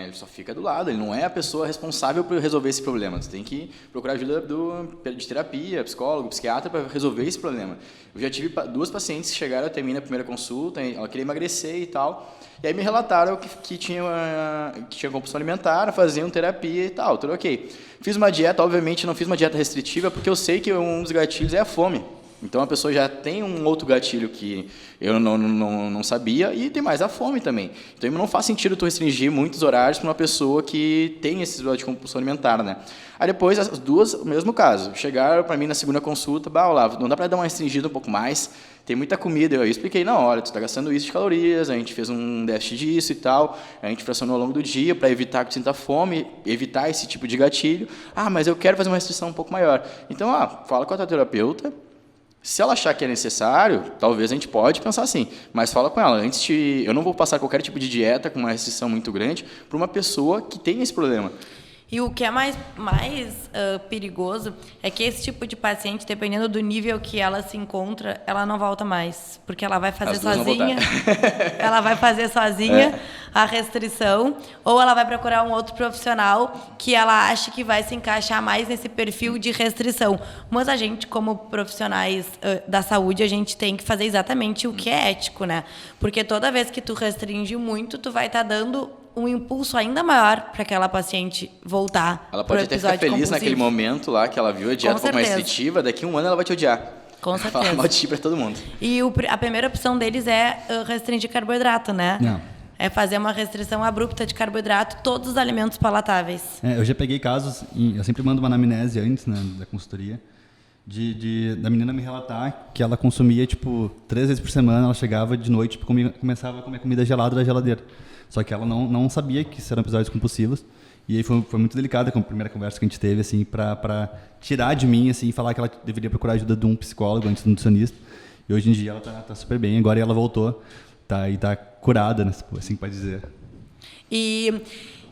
ele só fica do lado, ele não é a pessoa responsável por resolver esse problema. Você tem que procurar ajuda de terapia, psicólogo, psiquiatra para resolver esse problema. Eu já tive 2 pacientes que chegaram até mim na primeira consulta, ela queria emagrecer e tal, e aí me relataram que tinha compulsão alimentar, faziam terapia e tal, tudo ok. Fiz uma dieta, obviamente não fiz uma dieta restritiva, porque eu sei que um dos gatilhos é a fome. Então a pessoa já tem um outro gatilho que eu não sabia e tem mais a fome também. Então não faz sentido tu restringir muitos horários para uma pessoa que tem esse episódio de compulsão alimentar, né? Aí depois as duas, o mesmo caso, chegaram para mim na segunda consulta, Olavo, não dá para dar uma restringida um pouco mais? Tem muita comida. Eu expliquei, não, olha, tu está gastando isso de calorias, a gente fez um déficit disso e tal, a gente fracionou ao longo do dia para evitar que tu sinta fome, evitar esse tipo de gatilho. Mas eu quero fazer uma restrição um pouco maior. Então, fala com a tua terapeuta. Se ela achar que é necessário, talvez a gente pode pensar assim, mas fala com ela, eu não vou passar qualquer tipo de dieta com uma restrição muito grande para uma pessoa que tem esse problema. E o que é mais perigoso é que esse tipo de paciente, dependendo do nível que ela se encontra, ela não volta mais. Porque ela vai fazer sozinha. Ela vai fazer sozinha a restrição, ou ela vai procurar um outro profissional que ela acha que vai se encaixar mais nesse perfil de restrição. Mas a gente, como profissionais da saúde, a gente tem que fazer exatamente o que é ético, né? Porque toda vez que tu restringe muito, tu vai estar dando um impulso ainda maior para aquela paciente voltar. Ela pode até ficar feliz compulsivo. Naquele momento lá que ela viu a dieta um pouco mais restritiva, daqui a um ano ela vai te odiar. Com certeza. Falar mal de ti para todo mundo. E a primeira opção deles é restringir carboidrato, né? Não. É fazer uma restrição abrupta de carboidrato, todos os alimentos palatáveis. Eu já peguei casos, eu sempre mando uma anamnese antes, né, da consultoria, da menina me relatar que ela consumia, 3 vezes por semana, ela chegava de noite, começava a comer comida gelada da geladeira. Só que ela não sabia que isso eram episódios compulsivos. E aí foi muito delicada a primeira conversa que a gente teve, assim, pra tirar de mim, assim, falar que ela deveria procurar ajuda de um psicólogo antes do nutricionista. E hoje em dia ela tá super bem, agora ela voltou, e tá curada, né, assim pode dizer. E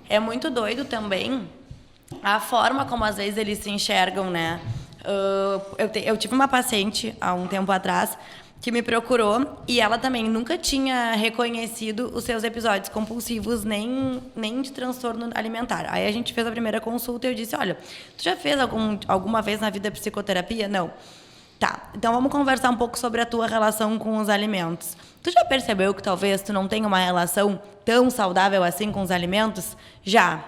é muito doido também a forma como às vezes eles se enxergam, né? Eu tive uma paciente há um tempo atrás que me procurou e ela também nunca tinha reconhecido os seus episódios compulsivos, nem de transtorno alimentar. Aí a gente fez a primeira consulta e eu disse, olha, tu já fez alguma vez na vida psicoterapia? Não. Tá, então vamos conversar um pouco sobre a tua relação com os alimentos. Tu já percebeu que talvez tu não tenha uma relação tão saudável assim com os alimentos? Já.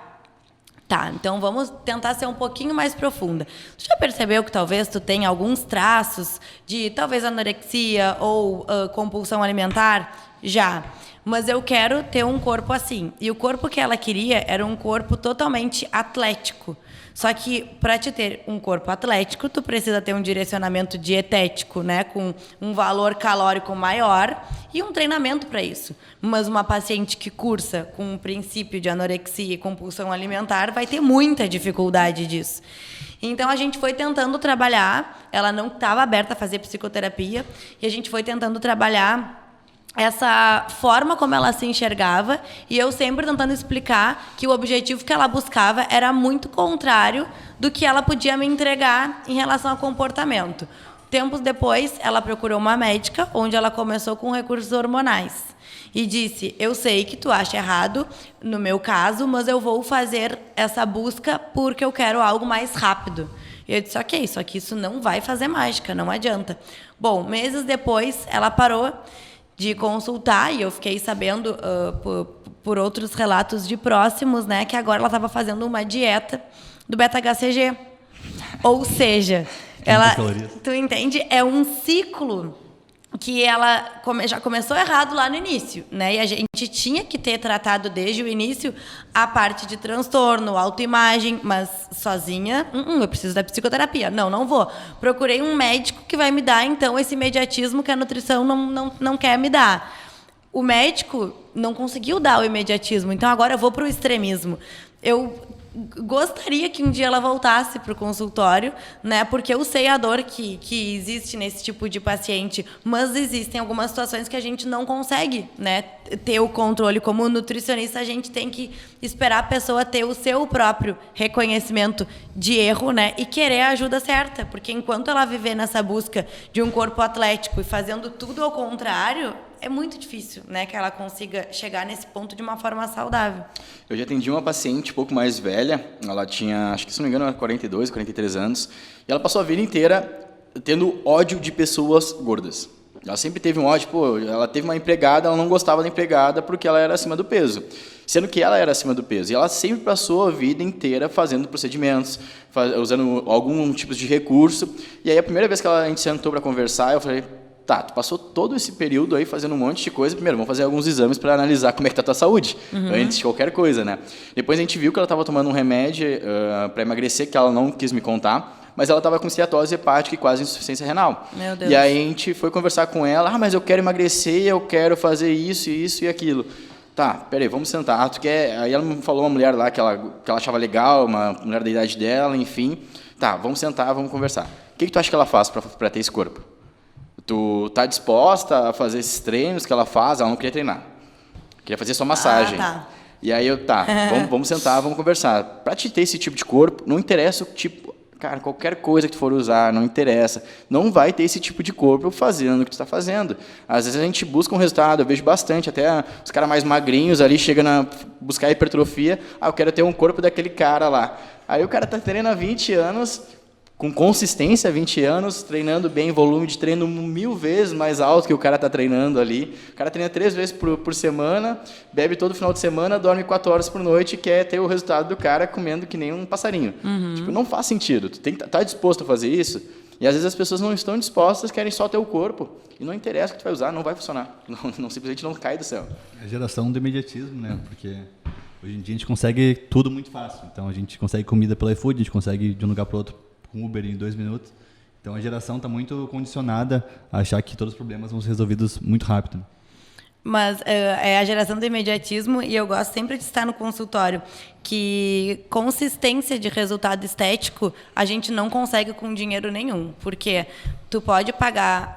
Tá, então vamos tentar ser um pouquinho mais profunda. Tu já percebeu que talvez tu tenha alguns traços de talvez anorexia ou compulsão alimentar? Já. Mas eu quero ter um corpo assim. E o corpo que ela queria era um corpo totalmente atlético. Só que para te ter um corpo atlético, tu precisa ter um direcionamento dietético, né, com um valor calórico maior e um treinamento para isso. Mas uma paciente que cursa com um princípio de anorexia e compulsão alimentar vai ter muita dificuldade disso. Então a gente foi tentando trabalhar, ela não estava aberta a fazer psicoterapia, e a gente foi tentando trabalhar essa forma como ela se enxergava, e eu sempre tentando explicar que o objetivo que ela buscava era muito contrário do que ela podia me entregar em relação ao comportamento. Tempos depois, ela procurou uma médica, onde ela começou com recursos hormonais. E disse, eu sei que tu acha errado, no meu caso, mas eu vou fazer essa busca porque eu quero algo mais rápido. E eu disse, ok, só que isso não vai fazer mágica, não adianta. Bom, meses depois, ela parou de consultar, e eu fiquei sabendo por outros relatos de próximos, né, que agora ela estava fazendo uma dieta do beta-HCG. Ou seja, tu entende? É um ciclo que ela já começou errado lá no início, né? E a gente tinha que ter tratado desde o início a parte de transtorno, autoimagem, mas sozinha, eu preciso da psicoterapia. Não vou. Procurei um médico que vai me dar, então, esse imediatismo que a nutrição não quer me dar. O médico não conseguiu dar o imediatismo, então agora eu vou para o extremismo. Eu gostaria que um dia ela voltasse para o consultório, né? Porque eu sei a dor que existe nesse tipo de paciente, mas existem algumas situações que a gente não consegue, né, ter o controle. Como nutricionista, a gente tem que esperar a pessoa ter o seu próprio reconhecimento de erro, né, e querer a ajuda certa, porque enquanto ela viver nessa busca de um corpo atlético e fazendo tudo ao contrário, é muito difícil, né, que ela consiga chegar nesse ponto de uma forma saudável. Eu já atendi uma paciente um pouco mais velha, ela tinha, acho que se não me engano, 42, 43 anos, e ela passou a vida inteira tendo ódio de pessoas gordas. Ela sempre teve um ódio, ela teve uma empregada, ela não gostava da empregada porque ela era acima do peso, sendo que ela era acima do peso. E ela sempre passou a vida inteira fazendo procedimentos, usando algum tipo de recurso. E aí a primeira vez que a gente sentou para conversar, eu falei: tá, tu passou todo esse período aí fazendo um monte de coisa. Primeiro, vamos fazer alguns exames para analisar como é que tá a tua saúde, antes de qualquer coisa, né? Depois a gente viu que ela estava tomando um remédio para emagrecer, que ela não quis me contar, mas ela estava com esteatose hepática e quase insuficiência renal. Meu Deus. E aí a gente foi conversar com ela: mas eu quero emagrecer, eu quero fazer isso e aquilo. Tá, peraí, vamos sentar. Tu quer? Aí ela me falou uma mulher lá que ela achava legal, uma mulher da idade dela, enfim. Tá, vamos sentar, vamos conversar. O que tu acha que ela faz para ter esse corpo? Tu tá disposta a fazer esses treinos que ela faz? Ela não queria treinar. Queria fazer só massagem. Tá. E aí vamos sentar, vamos conversar. Para te ter esse tipo de corpo, não interessa o tipo, cara, qualquer coisa que tu for usar, não interessa. Não vai ter esse tipo de corpo fazendo o que tu está fazendo. Às vezes a gente busca um resultado, eu vejo bastante, até os caras mais magrinhos ali chegam a buscar hipertrofia. Eu quero ter um corpo daquele cara lá. Aí o cara tá treinando há 20 anos, com consistência, 20 anos, treinando bem, volume de treino 1000 vezes mais alto que o cara está treinando ali. O cara treina 3 vezes por semana, bebe todo final de semana, dorme 4 horas por noite e quer ter o resultado do cara comendo que nem um passarinho. Tipo, não faz sentido. Tu tem que estar disposto a fazer isso. E às vezes as pessoas não estão dispostas, querem só ter o corpo. E não interessa o que tu vai usar, não vai funcionar. Simplesmente não cai do céu. É a geração do imediatismo, né? Porque hoje em dia a gente consegue tudo muito fácil. Então a gente consegue comida pelo iFood, a gente consegue ir de um lugar para o outro com Uber em 2 minutos. Então a geração está muito condicionada a achar que todos os problemas vão ser resolvidos muito rápido. Mas é a geração do imediatismo, e eu gosto sempre de estar no consultório, que consistência de resultado estético a gente não consegue com dinheiro nenhum. Porque tu pode pagar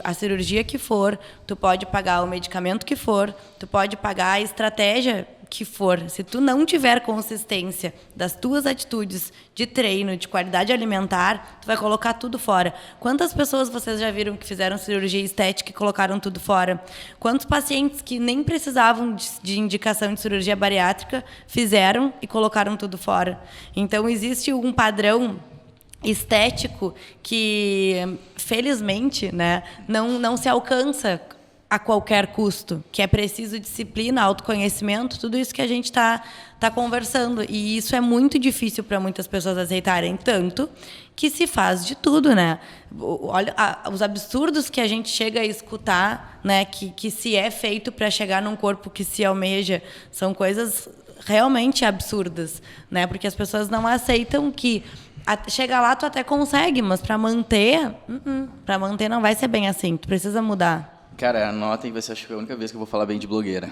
a cirurgia que for, tu pode pagar o medicamento que for, tu pode pagar a estratégia que for. Se tu não tiver consistência das tuas atitudes de treino, de qualidade alimentar, tu vai colocar tudo fora. Quantas pessoas vocês já viram que fizeram cirurgia estética e colocaram tudo fora? Quantos pacientes que nem precisavam de indicação de cirurgia bariátrica fizeram e colocaram tudo fora? Então, existe um padrão estético que, felizmente, né, não se alcança a qualquer custo, que é preciso disciplina, autoconhecimento, tudo isso que a gente tá conversando. E isso é muito difícil para muitas pessoas aceitarem, tanto que se faz de tudo, né? Olha os absurdos que a gente chega a escutar, né? Que se é feito para chegar num corpo que se almeja, são coisas realmente absurdas, né? Porque as pessoas não aceitam que chegar lá tu até consegue, mas para manter não vai ser bem assim. Tu precisa mudar. Cara, anotem, vai ser acho que a única vez que eu vou falar bem de blogueira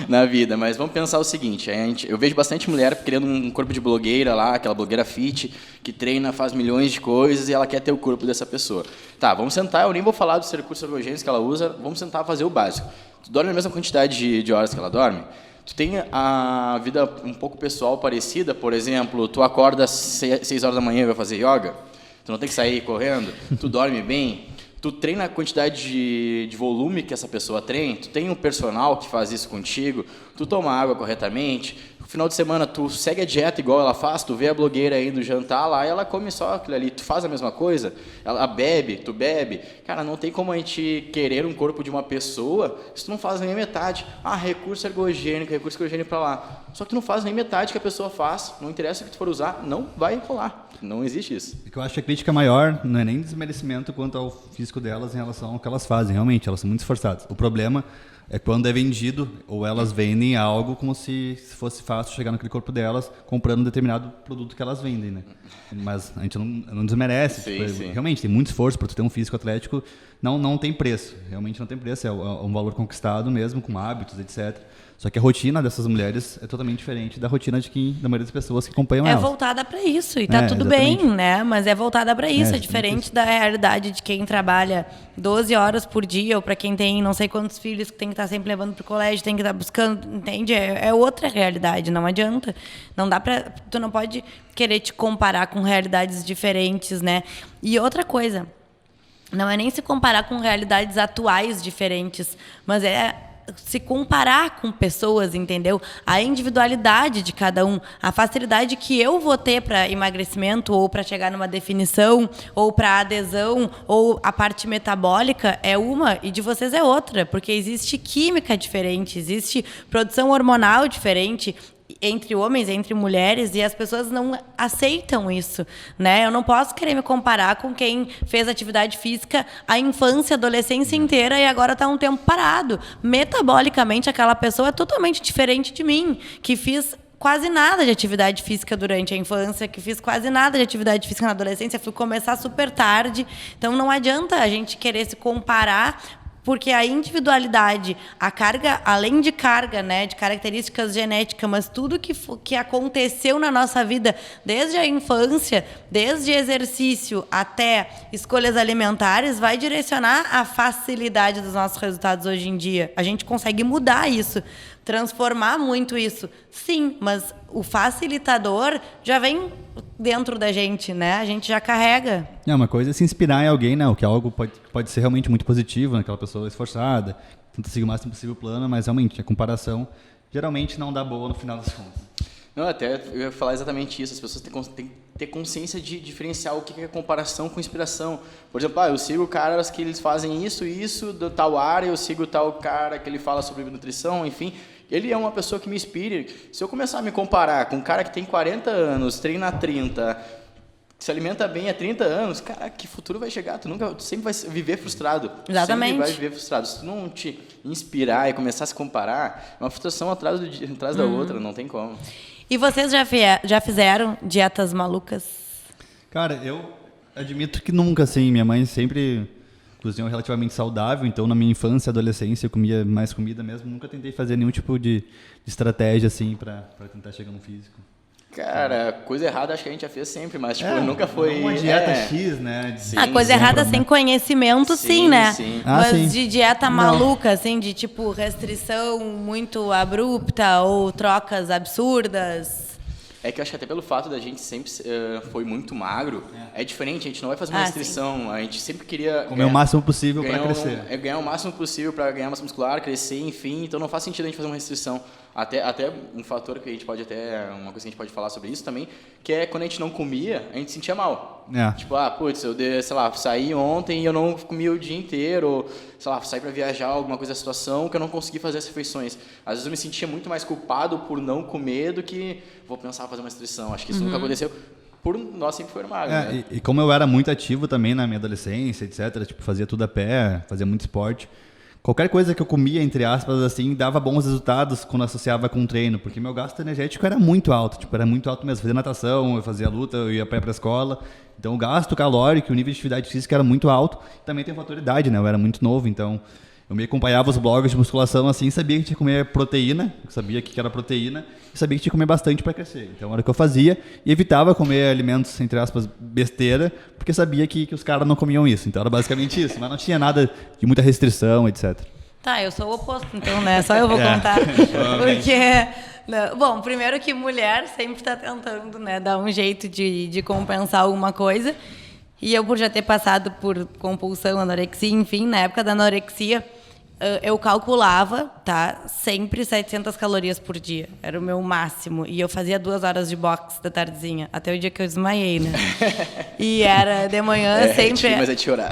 na vida. Mas vamos pensar o seguinte: eu vejo bastante mulher criando um corpo de blogueira lá, aquela blogueira fit, que treina, faz milhões de coisas e ela quer ter o corpo dessa pessoa. Tá, vamos sentar, eu nem vou falar dos recursos ergogênicos que ela usa, vamos sentar a fazer o básico. Tu dorme a mesma quantidade de horas que ela dorme? Tu tem a vida um pouco pessoal parecida? Por exemplo, tu acorda às 6 horas da manhã e vai fazer yoga? Tu não tem que sair correndo? Tu dorme bem? Tu treina a quantidade de volume que essa pessoa treina? Tu tem um personal que faz isso contigo? Tu toma água corretamente? final de semana tu segue a dieta igual ela faz, tu vê a blogueira indo jantar lá e ela come só aquilo ali, tu faz a mesma coisa, ela bebe, tu bebe. Cara, não tem como a gente querer um corpo de uma pessoa se tu não faz nem a metade. Recurso ergogênico pra lá. Só que tu não faz nem metade que a pessoa faz, não interessa o que tu for usar, não vai rolar. Não existe isso. É que eu acho que a crítica maior não é nem desmerecimento quanto ao físico delas em relação ao que elas fazem. Realmente, elas são muito esforçadas. O problema é quando é vendido ou elas vendem algo como se fosse fácil chegar naquele corpo delas comprando um determinado produto que elas vendem, né? Mas a gente não desmerece. Sim, sim. Realmente, tem muito esforço para tu ter um físico atlético. Não tem preço. Realmente não tem preço. É um valor conquistado mesmo, com hábitos, etc. Só que a rotina dessas mulheres é totalmente diferente da rotina da maioria das pessoas que acompanham elas. É voltada para isso e tá tudo bem, né? Mas é voltada para isso. É diferente da realidade de quem trabalha 12 horas por dia ou para quem tem não sei quantos filhos que tem que estar sempre levando pro colégio, tem que estar buscando, entende? É outra realidade, não adianta. Não dá para, tu não pode querer te comparar com realidades diferentes, né? E outra coisa, não é nem se comparar com realidades atuais diferentes, mas é se comparar com pessoas, entendeu? A individualidade de cada um, a facilidade que eu vou ter para emagrecimento ou para chegar numa definição ou para adesão ou a parte metabólica é uma e de vocês é outra, porque existe química diferente, existe produção hormonal diferente entre homens, entre mulheres, e as pessoas não aceitam isso, né? Eu não posso querer me comparar com quem fez atividade física a infância, a adolescência inteira e agora está um tempo parado. Metabolicamente, aquela pessoa é totalmente diferente de mim, que fiz quase nada de atividade física durante a infância, que fiz quase nada de atividade física na adolescência, fui começar super tarde. Então, não adianta a gente querer se comparar, porque a individualidade, a carga, além de carga, né, de características genéticas, mas tudo que aconteceu na nossa vida, desde a infância, desde exercício até escolhas alimentares, vai direcionar a facilidade dos nossos resultados hoje em dia. A gente consegue mudar isso, transformar muito isso. Sim, mas o facilitador já vem dentro da gente, né? A gente já carrega. Uma coisa é se inspirar em alguém, né? O que algo pode ser realmente muito positivo, naquela pessoa esforçada, tenta seguir o máximo possível o plano, mas realmente a comparação geralmente não dá boa no final das contas. Não, até eu ia falar exatamente isso. As pessoas têm que ter consciência de diferenciar o que é comparação com inspiração. Por exemplo, eu sigo caras que eles fazem isso do tal área, eu sigo tal cara que ele fala sobre nutrição, enfim. Ele é uma pessoa que me inspira. Se eu começar a me comparar com um cara que tem 40 anos, treina há 30, se alimenta bem há 30 anos, cara, que futuro vai chegar? Tu sempre vai viver frustrado. Exatamente. Sempre vai viver frustrado. Se tu não te inspirar e começar a se comparar, é uma frustração atrás da outra, não tem como. E vocês já fizeram dietas malucas? Cara, eu admito que nunca, assim. Minha mãe sempre cozinhou relativamente saudável, então na minha infância e adolescência eu comia mais comida mesmo. Nunca tentei fazer nenhum tipo de estratégia, assim, pra tentar chegar no físico. Cara, coisa errada acho que a gente já fez sempre, mas tipo, nunca foi... Uma dieta X, né? Sim, coisa errada sem conhecimento, sim, né? Sim. Mas sim. de dieta maluca, assim, de tipo restrição muito abrupta ou trocas absurdas. É que eu acho que até pelo fato da gente sempre foi muito magro, é diferente, a gente não vai fazer uma restrição, sim. A gente sempre queria... Comer o máximo possível para crescer. Ganhar o máximo possível para ganhar massa muscular, crescer, enfim, então não faz sentido a gente fazer uma restrição. Até um fator que a gente pode uma coisa que a gente pode falar sobre isso também, que é quando a gente não comia, a gente sentia mal. Tipo, eu saí ontem e eu não comi o dia inteiro, ou, saí para viajar, alguma coisa da situação que eu não consegui fazer as refeições. Às vezes eu me sentia muito mais culpado por não comer do que vou pensar em fazer uma restrição. Acho que isso nunca aconteceu. Por nós sempre foi magro, né? E como eu era muito ativo também na minha adolescência, etc., tipo, fazia tudo a pé, fazia muito esporte, qualquer coisa que eu comia, entre aspas, assim, dava bons resultados quando associava com o treino, porque meu gasto energético era muito alto, tipo, era muito alto mesmo. Eu fazia natação, eu fazia luta, eu ia a pé para a escola, então o gasto calórico, o nível de atividade física era muito alto. Também tem a fator idade, né? Eu era muito novo, então eu me acompanhava os blogs de musculação assim, sabia que tinha que comer proteína, sabia que era proteína, e sabia que tinha que comer bastante para crescer. Então era o que eu fazia e evitava comer alimentos, entre aspas, besteira, porque sabia que os caras não comiam isso. Então era basicamente isso, mas não tinha nada de muita restrição, etc. Tá, eu sou o oposto, então, né? Só eu vou contar. Porque, bom, primeiro que mulher sempre está tentando, né, dar um jeito de compensar alguma coisa. E eu, por já ter passado por compulsão, anorexia, enfim, na época da anorexia, eu calculava, tá? Sempre 700 calorias por dia. Era o meu máximo. E eu fazia 2 horas de boxe da tardezinha. Até o dia que eu desmaiei, né? E era de manhã sempre... Mas é de chorar.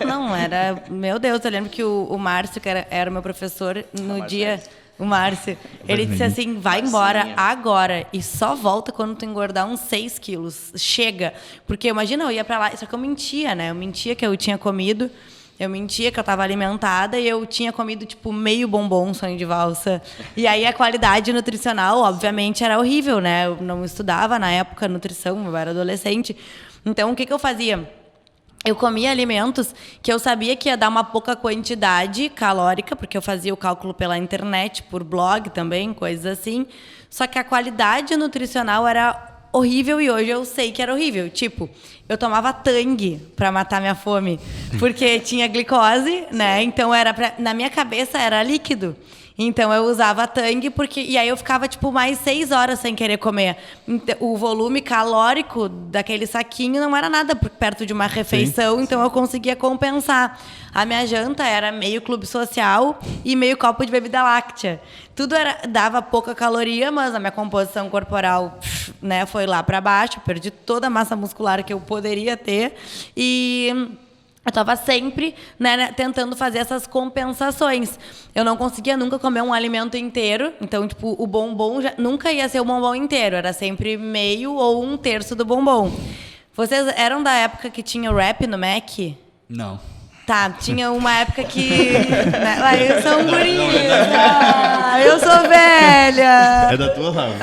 Não, era... Meu Deus, eu lembro que o Márcio, que era o meu professor, no dia... O Márcio, ele disse assim, vai embora agora e só volta quando tu engordar uns 6 quilos. Chega. Porque imagina, eu ia pra lá, só que eu mentia, né? Eu mentia que eu tinha comido, eu mentia que eu estava alimentada e eu tinha comido, tipo, meio bombom, sonho de valsa. E aí a qualidade nutricional, obviamente, era horrível, né? Eu não estudava na época nutrição, eu era adolescente. Então, o que eu fazia? Eu comia alimentos que eu sabia que ia dar uma pouca quantidade calórica, porque eu fazia o cálculo pela internet, por blog também, coisas assim. Só que a qualidade nutricional era horrível e hoje eu sei que era horrível. Tipo, eu tomava Tang para matar minha fome, porque tinha glicose, né? Então na minha cabeça era líquido. Então eu usava Tang e aí eu ficava tipo mais 6 horas sem querer comer. O volume calórico daquele saquinho não era nada perto de uma refeição, então eu conseguia compensar. A minha janta era meio clube social e meio copo de bebida láctea. Tudo dava pouca caloria, mas a minha composição corporal, né, foi lá para baixo, perdi toda a massa muscular que eu poderia ter e eu estava sempre, né, tentando fazer essas compensações. Eu não conseguia nunca comer um alimento inteiro. Então, tipo, o bombom nunca ia ser o bombom inteiro. Era sempre meio ou 1/3 do bombom. Vocês eram da época que tinha rap no Mac? Não. Tá, tinha uma época que... né, eu sou um guria. Eu sou velha. É da tua, Rafa.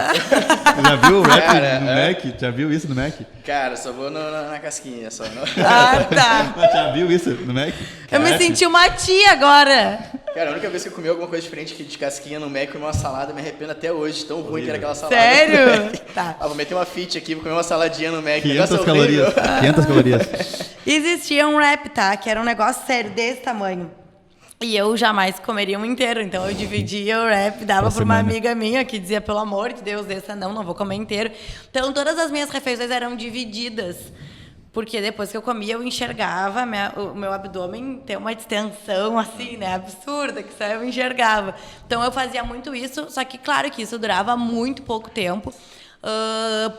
Já viu o rap no Mac? Já viu isso no Mac? Cara, só vou na casquinha, só. Ah, tá. Mas já viu isso no Mac? Eu me senti uma tia agora. Cara, a única vez que eu comi alguma coisa diferente que de casquinha no Mac, comi uma salada, me arrependo até hoje, tão ruim que era aquela salada. Sério? Tá. Vou meter uma fit aqui, vou comer uma saladinha no Mac. 500 calorias. 500 calorias. Existia um wrap, tá? Que era um negócio sério, desse tamanho. E eu jamais comeria um inteiro. Então eu dividia o wrap, dava para uma amiga minha que dizia, pelo amor de Deus, dessa não vou comer inteiro. Então todas as minhas refeições eram divididas. Porque depois que eu comia, eu enxergava o meu abdômen ter uma distensão assim, né, absurda, que só eu enxergava. Então eu fazia muito isso, só que claro que isso durava muito pouco tempo.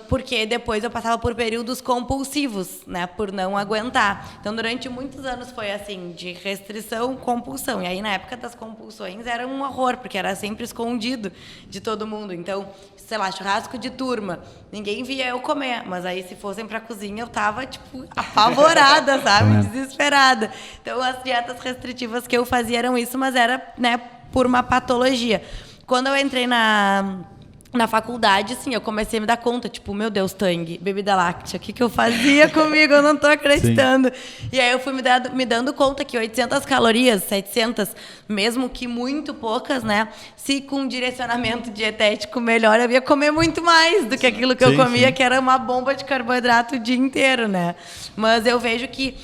Porque depois eu passava por períodos compulsivos, né, por não aguentar. Então, durante muitos anos foi assim, de restrição, compulsão. E aí, na época das compulsões, era um horror, porque era sempre escondido de todo mundo. Então, sei lá, churrasco de turma, ninguém via eu comer. Mas aí, se fossem pra cozinha, eu tava, tipo, apavorada, sabe? Desesperada. Então, as dietas restritivas que eu fazia eram isso, mas era, né, por uma patologia. Quando eu entrei na faculdade, sim, eu comecei a me dar conta, tipo, meu Deus, Tang, bebida láctea, o que eu fazia comigo? Eu não tô acreditando. Sim. E aí eu fui me dando conta que 800 calorias, 700, mesmo que muito poucas, né? Se com direcionamento dietético melhor, eu ia comer muito mais do que aquilo que eu comia, que era uma bomba de carboidrato o dia inteiro, né? Mas eu vejo que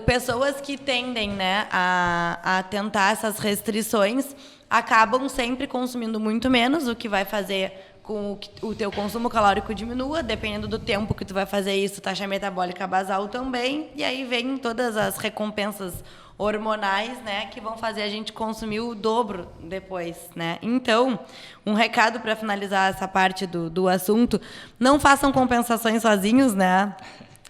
pessoas que tendem, né, a tentar essas restrições acabam sempre consumindo muito menos, o que vai fazer com que o teu consumo calórico diminua, dependendo do tempo que tu vai fazer isso, taxa metabólica basal também, e aí vem todas as recompensas hormonais, né, que vão fazer a gente consumir o dobro depois, né? Então, um recado para finalizar essa parte do assunto, não façam compensações sozinhos, né?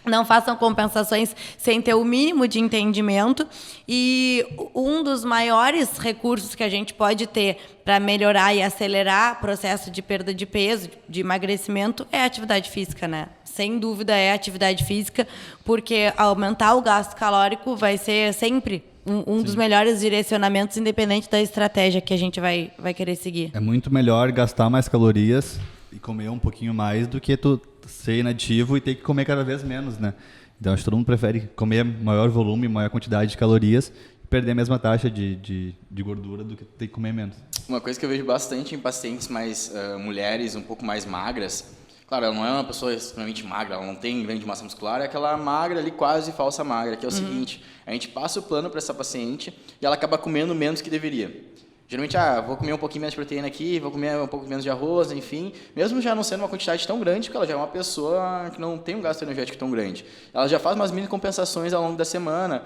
Não façam compensações sem ter o mínimo de entendimento. E um dos maiores recursos que a gente pode ter para melhorar e acelerar o processo de perda de peso, de emagrecimento, é a atividade física, né? Sem dúvida é a atividade física, porque aumentar o gasto calórico vai ser sempre um dos melhores direcionamentos, independente da estratégia que a gente vai querer seguir. É muito melhor gastar mais calorias e comer um pouquinho mais do que tu ser inativo e ter que comer cada vez menos, né? Então, acho que todo mundo prefere comer maior volume, maior quantidade de calorias e perder a mesma taxa de gordura do que ter que comer menos. Uma coisa que eu vejo bastante em pacientes mais mulheres, um pouco mais magras, claro, ela não é uma pessoa extremamente magra, ela não tem grande massa muscular, é aquela magra ali, quase falsa magra, que é o seguinte, a gente passa o plano para essa paciente e ela acaba comendo menos que deveria. Geralmente, vou comer um pouquinho menos de proteína aqui, vou comer um pouco menos de arroz, enfim. Mesmo já não sendo uma quantidade tão grande, porque ela já é uma pessoa que não tem um gasto energético tão grande. Ela já faz umas mini compensações ao longo da semana.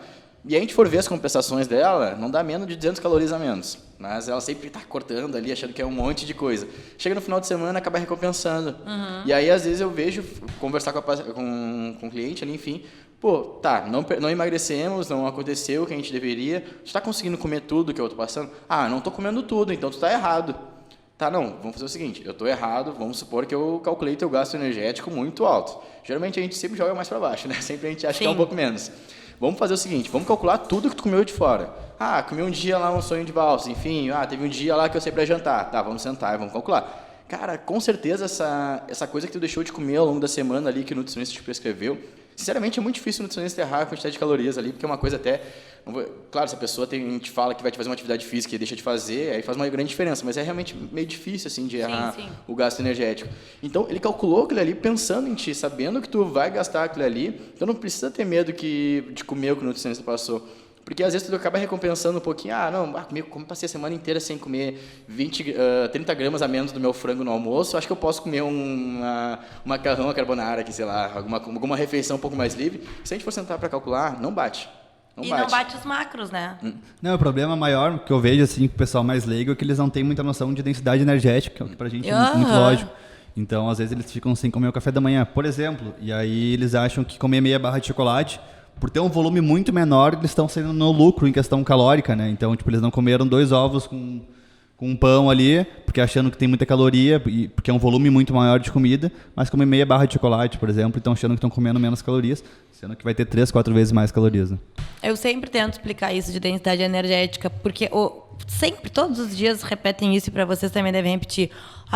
E a gente for ver as compensações dela, não dá menos de 200 calorias a menos. Mas ela sempre está cortando ali, achando que é um monte de coisa. Chega no final de semana, acaba recompensando. E aí, às vezes, eu vejo, conversar com o cliente ali, enfim, pô, tá, não emagrecemos, não aconteceu o que a gente deveria. Tu está conseguindo comer tudo que eu estou passando? Ah, não estou comendo tudo, então tu está errado. Tá, não, vamos fazer o seguinte, eu estou errado, vamos supor que eu calculei teu gasto energético muito alto. Geralmente a gente sempre joga mais para baixo, né? Sempre a gente acha que é um pouco menos. Vamos fazer o seguinte, vamos calcular tudo que tu comeu de fora. Ah, comi um dia lá um sonho de valsa, enfim, teve um dia lá que eu saí para jantar. Tá, vamos sentar e vamos calcular. Cara, com certeza essa coisa que tu deixou de comer ao longo da semana ali, que o nutricionista te prescreveu, sinceramente é muito difícil o nutricionista errar a quantidade de calorias ali, porque é uma coisa até... Claro, se a pessoa te fala que vai te fazer uma atividade física e deixa de fazer, aí faz uma grande diferença, mas é realmente meio difícil assim, de errar o gasto energético. Então, ele calculou aquilo ali pensando em ti, sabendo que tu vai gastar aquilo ali, então não precisa ter medo de comer o que o nutricionista passou. Porque às vezes tu acaba recompensando um pouquinho, como passei a semana inteira sem comer 30 gramas a menos do meu frango no almoço, acho que eu posso comer um macarrão à carbonara aqui, sei lá, alguma refeição um pouco mais livre. Se a gente for sentar para calcular, não bate. Não bate os macros, né? Não, o problema maior que eu vejo assim, com o pessoal mais leigo, é que eles não têm muita noção de densidade energética, o que pra gente é muito lógico. Então, às vezes, eles ficam sem comer o café da manhã, por exemplo, e aí eles acham que comer meia barra de chocolate, por ter um volume muito menor, eles estão saindo no lucro em questão calórica, né? Então, tipo, eles não comeram 2 ovos com um pão ali, porque achando que tem muita caloria, porque é um volume muito maior de comida, mas comer meia barra de chocolate, por exemplo, então achando que estão comendo menos calorias, sendo que vai ter 3, 4 vezes mais calorias, né? Eu sempre tento explicar isso de densidade energética, porque sempre, todos os dias repetem isso e para vocês também devem repetir.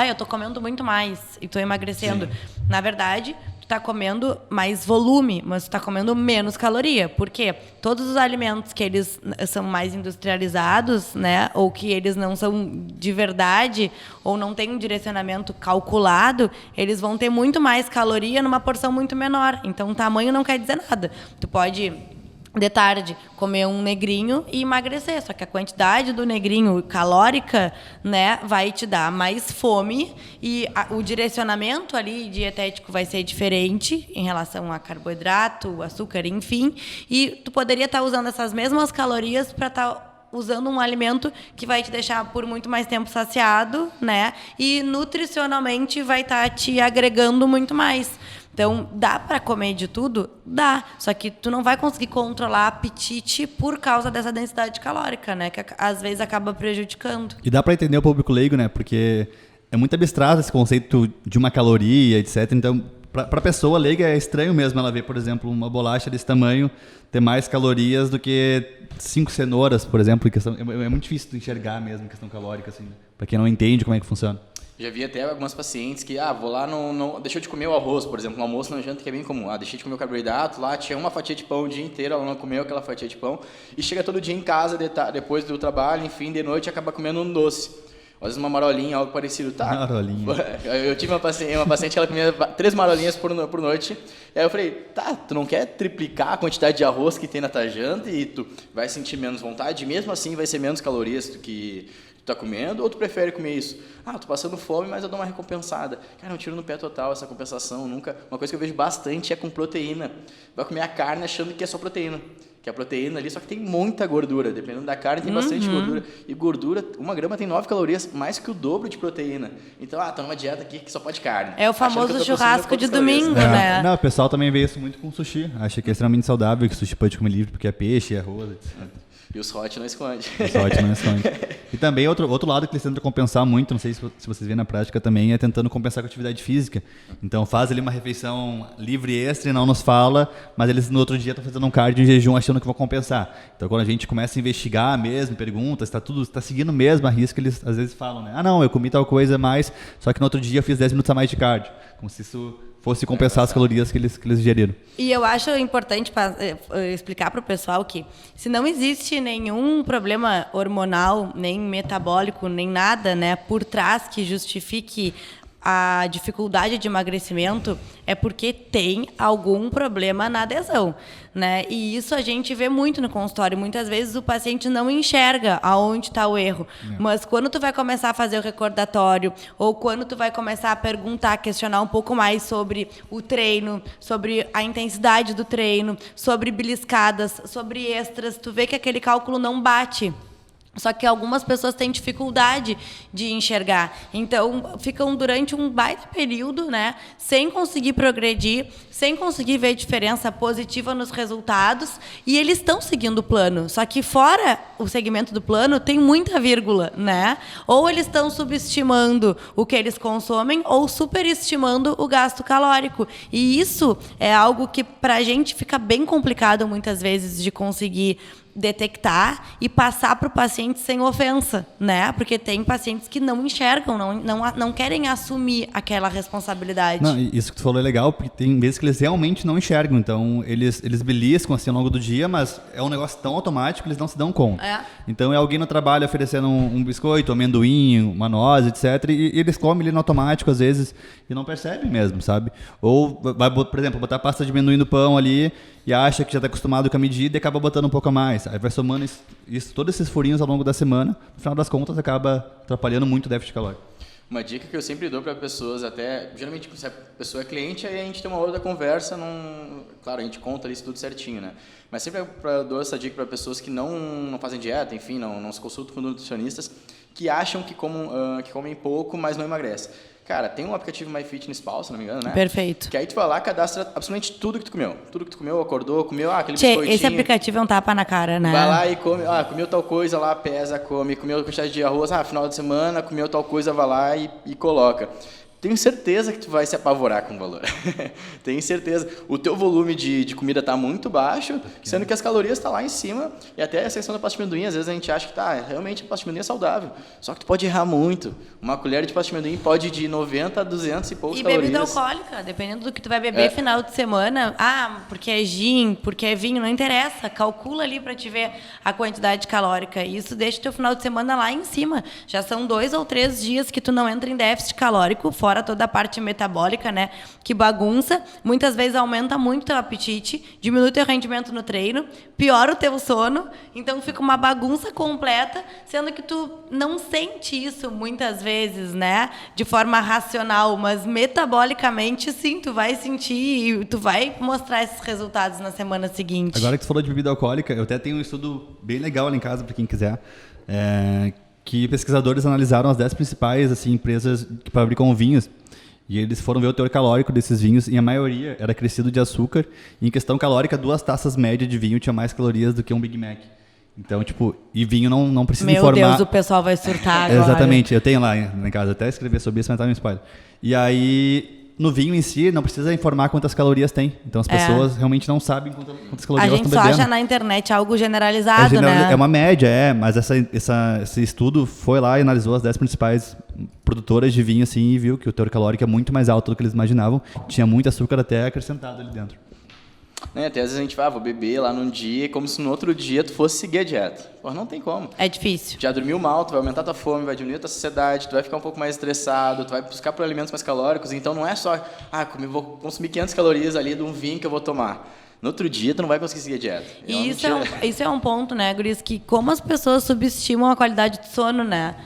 Eu tô comendo muito mais e tô emagrecendo. Sim. Na verdade, tu tá comendo mais volume, mas tu tá comendo menos caloria. Por quê? Todos os alimentos que eles são mais industrializados, né, ou que eles não são de verdade, ou não têm um direcionamento calculado, eles vão ter muito mais caloria numa porção muito menor. Então, o tamanho não quer dizer nada. Tu pode... de tarde, comer um negrinho e emagrecer. Só que a quantidade do negrinho calórica, né, vai te dar mais fome e o direcionamento ali dietético vai ser diferente em relação a carboidrato, açúcar, enfim. E tu poderia estar usando essas mesmas calorias para estar usando um alimento que vai te deixar por muito mais tempo saciado, né? E nutricionalmente vai estar te agregando muito mais. Então, dá para comer de tudo? Dá. Só que tu não vai conseguir controlar apetite por causa dessa densidade calórica, né? Que às vezes acaba prejudicando. E dá para entender o público leigo, né? Porque é muito abstrato esse conceito de uma caloria, etc. Então, para a pessoa leiga é estranho mesmo ela ver, por exemplo, uma bolacha desse tamanho ter mais calorias do que 5 cenouras, por exemplo. É muito difícil de enxergar mesmo a questão calórica, assim, para quem não entende como é que funciona. Já vi até algumas pacientes que, vou lá, deixou de comer o arroz, por exemplo, no almoço, na janta, que é bem comum. Deixei de comer o carboidrato, lá tinha uma fatia de pão o dia inteiro, ela não comeu aquela fatia de pão, e chega todo dia em casa, depois do trabalho, enfim, de noite, acaba comendo um doce. Às vezes uma marolinha, algo parecido, tá? Marolinha. Eu tive uma paciente que ela comia 3 marolinhas por noite, e aí eu falei, tá, tu não quer triplicar a quantidade de arroz que tem na tua janta e tu vai sentir menos vontade, e mesmo assim vai ser menos calorias do que tu tá comendo, ou tu prefere comer isso? Tô passando fome, mas eu dou uma recompensada. Cara, eu tiro no pé total essa compensação, nunca... Uma coisa que eu vejo bastante é com proteína. Vai comer a carne achando que é só proteína. Que a proteína ali, só que tem muita gordura. Dependendo da carne, tem bastante gordura. E gordura, 1 grama tem 9 calorias, mais que o dobro de proteína. Então, tá numa dieta aqui que só pode carne. É o famoso churrasco de domingo, né? Não, o pessoal também vê isso muito com sushi. Acha que é extremamente saudável, que sushi pode comer livre porque é peixe, é arroz, etc. E os hot não esconde. Os hot não esconde. E também outro lado que eles tentam compensar muito, não sei se vocês veem na prática também, é tentando compensar com atividade física. Então faz ali uma refeição livre extra e não nos fala, mas eles no outro dia estão fazendo um cardio em jejum achando que vão compensar. Então quando a gente começa a investigar mesmo, pergunta, está seguindo mesmo a risca, eles às vezes falam, né? Não, eu comi tal coisa a mais, só que no outro dia eu fiz 10 minutos a mais de cardio. Como se isso fosse compensar as calorias que eles ingeriram. E eu acho importante explicar para o pessoal que se não existe nenhum problema hormonal, nem metabólico, nem nada, né, por trás que justifique a dificuldade de emagrecimento é porque tem algum problema na adesão, né? E isso a gente vê muito no consultório. Muitas vezes o paciente não enxerga aonde está o erro. Mas quando tu vai começar a fazer o recordatório, ou quando tu vai começar a perguntar, questionar um pouco mais sobre o treino, sobre a intensidade do treino, sobre beliscadas, sobre extras, tu vê que aquele cálculo não bate. Só que algumas pessoas têm dificuldade de enxergar. Então, ficam durante um baita período, né, sem conseguir progredir, sem conseguir ver diferença positiva nos resultados, e eles estão seguindo o plano. Só que fora o segmento do plano, tem muita vírgula, né? Ou eles estão subestimando o que eles consomem, ou superestimando o gasto calórico. E isso é algo que, para a gente, fica bem complicado, muitas vezes, de conseguir detectar e passar para o paciente sem ofensa, né? Porque tem pacientes que não enxergam, não querem assumir aquela responsabilidade. Não, isso que tu falou é legal, porque tem vezes que eles realmente não enxergam. Então, eles beliscam assim ao longo do dia, mas é um negócio tão automático que eles não se dão conta. Então, é alguém no trabalho oferecendo um biscoito, um amendoim, uma noz, etc. E eles comem ali no automático, às vezes, e não percebem mesmo, sabe? Ou, vai, por exemplo, botar pasta de amendoim no pão ali e acha que já está acostumado com a medida e acaba botando um pouco a mais. Aí vai somando todos esses furinhos ao longo da semana, no final das contas acaba atrapalhando muito o déficit calórico. Uma dica que eu sempre dou para pessoas, até geralmente se a pessoa é cliente, aí a gente tem uma outra conversa, claro, a gente conta ali isso tudo certinho, né? Mas sempre eu dou essa dica para pessoas que não fazem dieta, enfim, não se consultam com nutricionistas, que acham que comem pouco, mas não emagrecem. Cara, tem um aplicativo MyFitnessPal, se não me engano, né? Perfeito. Que aí tu vai lá, cadastra absolutamente tudo que tu comeu. Tudo que tu comeu, acordou, comeu aquele biscoitinho. Esse aplicativo é um tapa na cara, né? Vai lá e come, comeu tal coisa lá, pesa, come, comeu quantidade de arroz, final de semana, comeu tal coisa, vai lá e coloca. Tenho certeza que tu vai se apavorar com o valor. Tenho certeza. O teu volume de comida está muito baixo, sendo que as calorias estão lá em cima. E até a questão da pasta de amendoim, às vezes a gente acha que realmente a pasta de amendoim é saudável. Só que tu pode errar muito. Uma colher de pasta de amendoim pode ir de 90 a 200 e poucas calorias. E bebida alcoólica, dependendo do que tu vai beber final de semana. Porque é gin, porque é vinho, não interessa. Calcula ali para te ver a quantidade calórica. E isso deixa o teu final de semana lá em cima. Já são 2 ou 3 dias que tu não entra em déficit calórico, fora toda a parte metabólica, né, que bagunça, muitas vezes aumenta muito o teu apetite, diminui o teu rendimento no treino, piora o teu sono, então fica uma bagunça completa, sendo que tu não sente isso muitas vezes, né, de forma racional, mas metabolicamente sim, tu vai sentir e tu vai mostrar esses resultados na semana seguinte. Agora que tu falou de bebida alcoólica, eu até tenho um estudo bem legal ali em casa para quem quiser, que pesquisadores analisaram as 10 principais assim, empresas que fabricam vinhos, e eles foram ver o teor calórico desses vinhos, e a maioria era crescido de açúcar, e em questão calórica, 2 taças médias de vinho tinham mais calorias do que um Big Mac. Então, e vinho não precisa informar... Meu Deus, o pessoal vai surtar agora. Exatamente, eu tenho lá em casa, até escrever sobre isso, mas tá no spoiler. E aí... No vinho em si, não precisa informar quantas calorias tem. Então, as pessoas realmente não sabem quantas calorias elas estão bebendo. A gente só acha na internet algo generalizado, né? É uma média, mas esse estudo foi lá e analisou as 10 principais produtoras de vinho assim, e viu que o teor calórico é muito mais alto do que eles imaginavam. Tinha muito açúcar até acrescentado ali dentro. Até às vezes a gente vai, vou beber lá num dia, como se no outro dia tu fosse seguir a dieta. Pô, não tem como. É difícil. Já dormiu mal, tu vai aumentar tua fome, vai diminuir tua saciedade, tu vai ficar um pouco mais estressado, tu vai buscar por alimentos mais calóricos, então não é só, vou consumir 500 calorias ali de um vinho que eu vou tomar. No outro dia, tu não vai conseguir seguir a dieta. E isso é um ponto, né, Guris, que como as pessoas subestimam a qualidade de sono, né?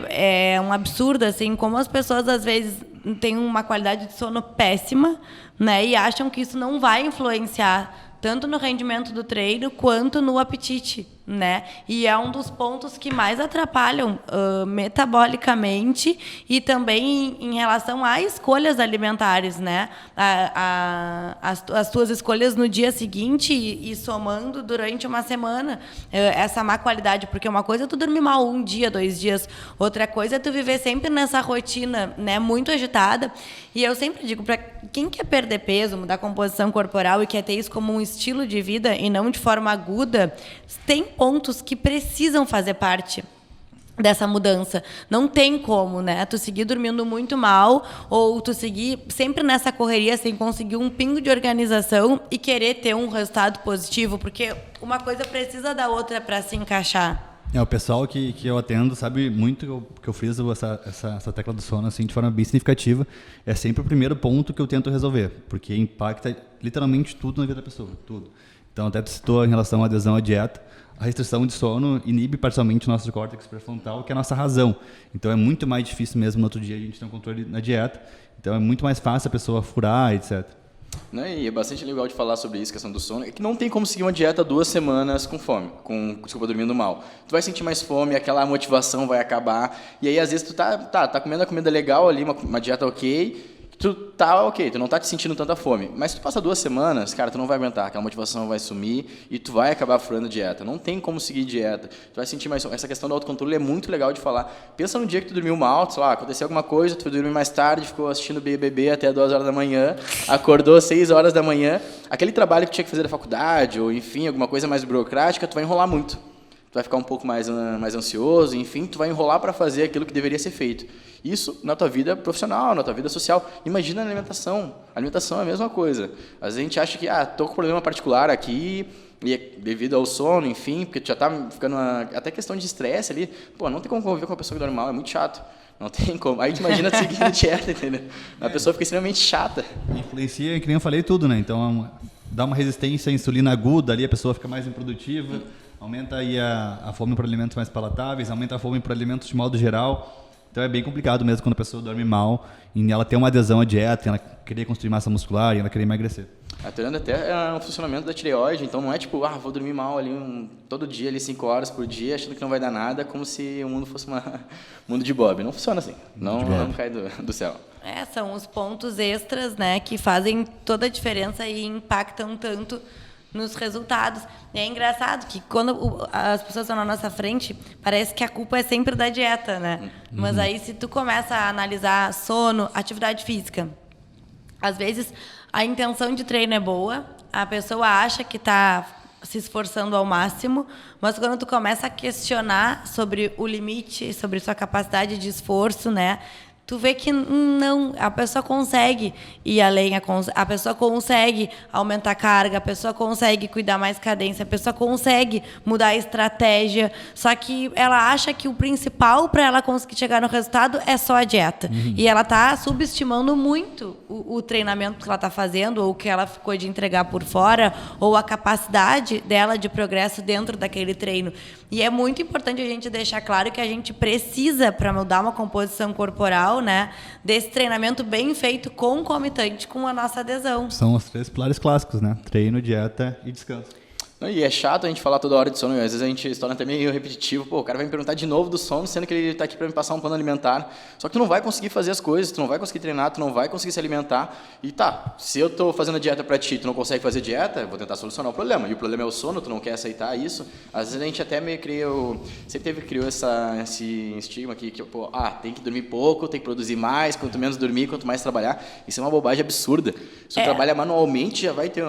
É um absurdo, assim, como as pessoas, às vezes, têm uma qualidade de sono péssima, né? E acham que isso não vai influenciar tanto no rendimento do treino quanto no apetite, né? E é um dos pontos que mais atrapalham metabolicamente e também em relação a escolhas alimentares, né? As tuas escolhas no dia seguinte e somando durante uma semana essa má qualidade, porque uma coisa é tu dormir mal 1 dia, 2 dias, outra coisa é tu viver sempre nessa rotina, né, muito agitada. E eu sempre digo, para quem quer perder peso, mudar a composição corporal e quer ter isso como um estilo de vida e não de forma aguda, tem pontos que precisam fazer parte dessa mudança. Não tem como, né? Tu seguir dormindo muito mal ou tu seguir sempre nessa correria sem conseguir um pingo de organização e querer ter um resultado positivo, porque uma coisa precisa da outra para se encaixar. O pessoal que eu atendo sabe muito que eu friso essa tecla do sono assim, de forma bem significativa. É sempre o primeiro ponto que eu tento resolver, porque impacta literalmente tudo na vida da pessoa, tudo. Então, até tu citou em relação à adesão à dieta, a restrição de sono inibe parcialmente o nosso córtex pré-frontal, que é a nossa razão. Então, é muito mais difícil mesmo no outro dia a gente ter um controle na dieta. Então, é muito mais fácil a pessoa furar, etc. Né? E é bastante legal de falar sobre isso, questão do sono, é que não tem como seguir uma dieta 2 semanas com fome, dormindo mal. Tu vai sentir mais fome, aquela motivação vai acabar, e aí às vezes tu tá comendo a comida legal ali, uma dieta ok, tu tá ok, tu não tá te sentindo tanta fome, mas se tu passa 2 semanas, cara, tu não vai aguentar, aquela motivação vai sumir e tu vai acabar furando dieta. Não tem como seguir dieta, tu vai sentir mais... Essa questão do autocontrole é muito legal de falar. Pensa no dia que tu dormiu mal, sei lá, aconteceu alguma coisa, tu foi dormir mais tarde, ficou assistindo BBB até 2 horas da manhã, acordou 6 horas da manhã, aquele trabalho que tu tinha que fazer da faculdade, ou enfim, alguma coisa mais burocrática, tu vai enrolar muito. Tu vai ficar um pouco mais ansioso, enfim, tu vai enrolar para fazer aquilo que deveria ser feito. Isso na tua vida profissional, na tua vida social. Imagina a alimentação. A alimentação é a mesma coisa. Às vezes a gente acha que, tô com problema particular aqui, e é devido ao sono, enfim, porque tu já tá ficando até questão de estresse ali. Pô, não tem como conviver com uma pessoa que dorme mal, é muito chato. Não tem como. Aí tu imagina seguir a dieta, entendeu? A pessoa fica extremamente chata. Influencia, que nem eu falei, tudo, né? Então, dá uma resistência à insulina aguda ali, a pessoa fica mais improdutiva, aumenta aí a fome por alimentos mais palatáveis, aumenta a fome por alimentos de modo geral. Então é bem complicado mesmo quando a pessoa dorme mal e ela tem uma adesão à dieta, ela querer construir massa muscular e ela querer emagrecer. Até o funcionamento da tireoide, então não é tipo, vou dormir mal ali todo dia, ali 5 horas por dia, achando que não vai dar nada, como se o mundo fosse um mundo de Bob. Não funciona assim, não cai do céu. São os pontos extras, né, que fazem toda a diferença e impactam tanto nos resultados. E é engraçado que quando as pessoas estão na nossa frente, parece que a culpa é sempre da dieta, né? Mas aí se tu começa a analisar sono, atividade física, às vezes a intenção de treino é boa, a pessoa acha que está se esforçando ao máximo, mas quando tu começa a questionar sobre o limite, sobre sua capacidade de esforço, né? Tu vê que não, a pessoa consegue ir além, a pessoa consegue aumentar a carga, a pessoa consegue cuidar mais cadência, a pessoa consegue mudar a estratégia, só que ela acha que o principal para ela conseguir chegar no resultado é só a dieta. E ela está subestimando muito o treinamento que ela está fazendo, ou o que ela ficou de entregar por fora, ou a capacidade dela de progresso dentro daquele treino. E é muito importante a gente deixar claro que a gente precisa, para mudar uma composição corporal, né, desse treinamento bem feito concomitante com a nossa adesão. São os 3 pilares clássicos, né? Treino, dieta e descanso. E é chato a gente falar toda hora de sono, às vezes a gente se torna até meio repetitivo. Pô, o cara vai me perguntar de novo do sono, sendo que ele está aqui para me passar um plano alimentar. Só que tu não vai conseguir fazer as coisas, tu não vai conseguir treinar, tu não vai conseguir se alimentar. E se eu estou fazendo a dieta para ti, tu não consegue fazer dieta, eu vou tentar solucionar o problema. E o problema é o sono, tu não quer aceitar isso. Às vezes a gente até meio sempre criou esse estigma aqui, que tem que dormir pouco, tem que produzir mais, quanto menos dormir, quanto mais trabalhar. Isso é uma bobagem absurda. Se tu trabalha manualmente, já vai ter...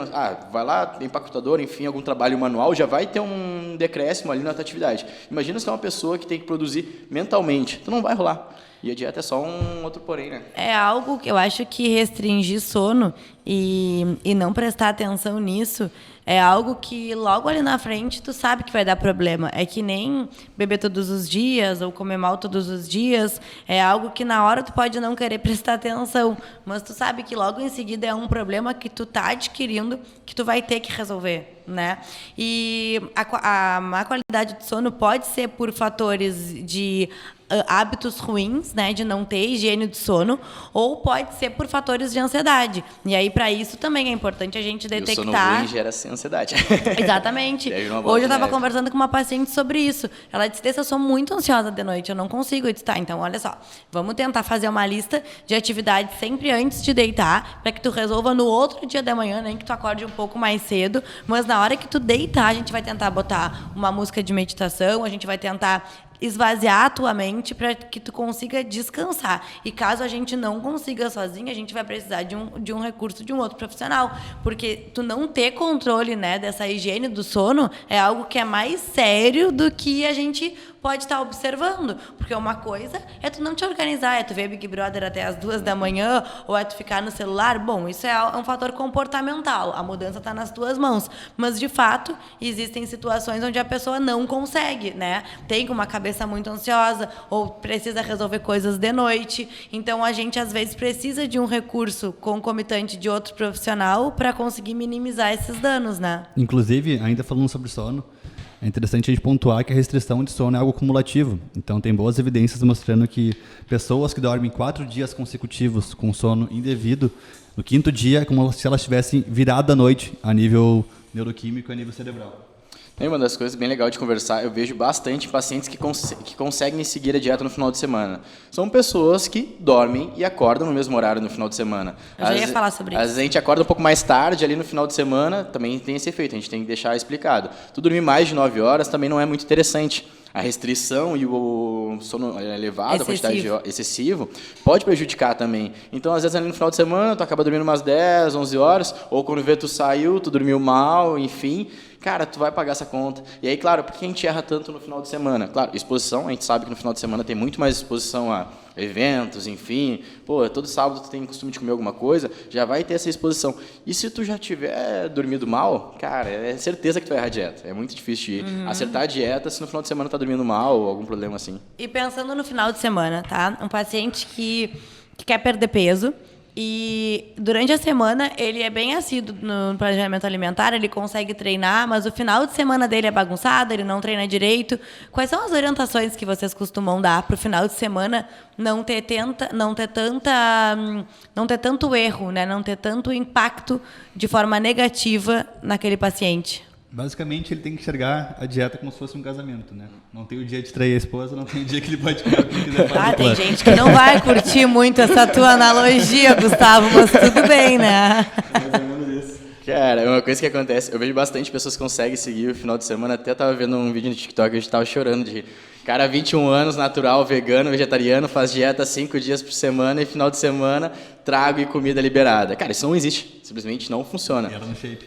vai lá, tem empacotador, enfim, algum trabalho manual, já vai ter um decréscimo ali na tua atividade. Imagina se tu é uma pessoa que tem que produzir mentalmente. Tu não vai rolar. E a dieta é só um outro porém, né? É algo que eu acho que restringir sono e não prestar atenção nisso é algo que logo ali na frente tu sabe que vai dar problema. É que nem beber todos os dias ou comer mal todos os dias. É algo que na hora tu pode não querer prestar atenção, mas tu sabe que logo em seguida é um problema que tu tá adquirindo, que tu vai ter que resolver, né? E a má qualidade do sono pode ser por fatores de hábitos ruins, né, de não ter higiene do sono, ou pode ser por fatores de ansiedade. E aí, para isso, também é importante a gente detectar... E o sono ruim gera ansiedade. Exatamente. Hoje eu estava conversando com uma paciente sobre isso. Ela disse, eu sou muito ansiosa de noite, eu não consigo. Eu disse, então, olha só, vamos tentar fazer uma lista de atividades sempre antes de deitar, para que tu resolva no outro dia da manhã, nem que tu acorde um pouco mais cedo, mas na hora que tu deitar, a gente vai tentar botar uma música de meditação, a gente vai tentar esvaziar a tua mente para que tu consiga descansar. E caso a gente não consiga sozinha, a gente vai precisar de um recurso de um outro profissional. Porque tu não ter controle, né, dessa higiene do sono é algo que é mais sério do que a gente pode estar observando. Porque uma coisa é tu não te organizar, é tu ver Big Brother até as 2 da manhã, ou é tu ficar no celular. Bom, isso é um fator comportamental. A mudança está nas tuas mãos. Mas, de fato, existem situações onde a pessoa não consegue, né? Tem uma cabeça muito ansiosa, ou precisa resolver coisas de noite. Então, a gente, às vezes, precisa de um recurso concomitante de outro profissional para conseguir minimizar esses danos, né? Inclusive, ainda falando sobre sono, é interessante a gente pontuar que a restrição de sono é algo cumulativo. Então, tem boas evidências mostrando que pessoas que dormem 4 dias consecutivos com sono indevido, no 5º dia é como se elas tivessem virado a noite a nível neuroquímico e a nível cerebral. É uma das coisas bem legais de conversar, eu vejo bastante pacientes que conseguem seguir a dieta no final de semana. São pessoas que dormem e acordam no mesmo horário no final de semana. Eu já ia falar sobre isso. Às vezes a gente acorda um pouco mais tarde ali no final de semana, também tem esse efeito, a gente tem que deixar explicado. Tu dormir mais de 9 horas também não é muito interessante. A restrição e o sono elevado, a quantidade excessivo, pode prejudicar também. Então, às vezes, ali no final de semana, tu acaba dormindo umas 10, 11 horas, ou quando vê tu saiu, tu dormiu mal, enfim. Cara, tu vai pagar essa conta. E aí, claro, por que a gente erra tanto no final de semana? Claro, exposição, a gente sabe que no final de semana tem muito mais exposição a eventos, enfim. Pô, todo sábado tu tem costume de comer alguma coisa, já vai ter essa exposição. E se tu já tiver dormido mal, cara, é certeza que tu vai errar a dieta. É muito difícil de acertar a dieta se no final de semana tá dormindo mal ou algum problema assim. E pensando no final de semana, tá? Um paciente que quer perder peso e durante a semana ele é bem assíduo no planejamento alimentar, ele consegue treinar, mas o final de semana dele é bagunçado, ele não treina direito. Quais são as orientações que vocês costumam dar para o final de semana não ter tanto erro, né? Não ter tanto impacto de forma negativa naquele paciente? Basicamente, ele tem que enxergar a dieta como se fosse um casamento, né? Não tem o dia de trair a esposa, não tem o dia que ele pode comer o que quiser fazer. Tem gente que não vai curtir muito essa tua analogia, Gustavo, mas tudo bem, né? Mais ou menos isso. Cara, é uma coisa que acontece, eu vejo bastante pessoas que conseguem seguir o final de semana, até tava vendo um vídeo no TikTok que a gente tava chorando de cara, 21 anos, natural, vegano, vegetariano, faz dieta 5 dias por semana e final de semana, trago e comida liberada. Cara, isso não existe, simplesmente não funciona. Era no shape.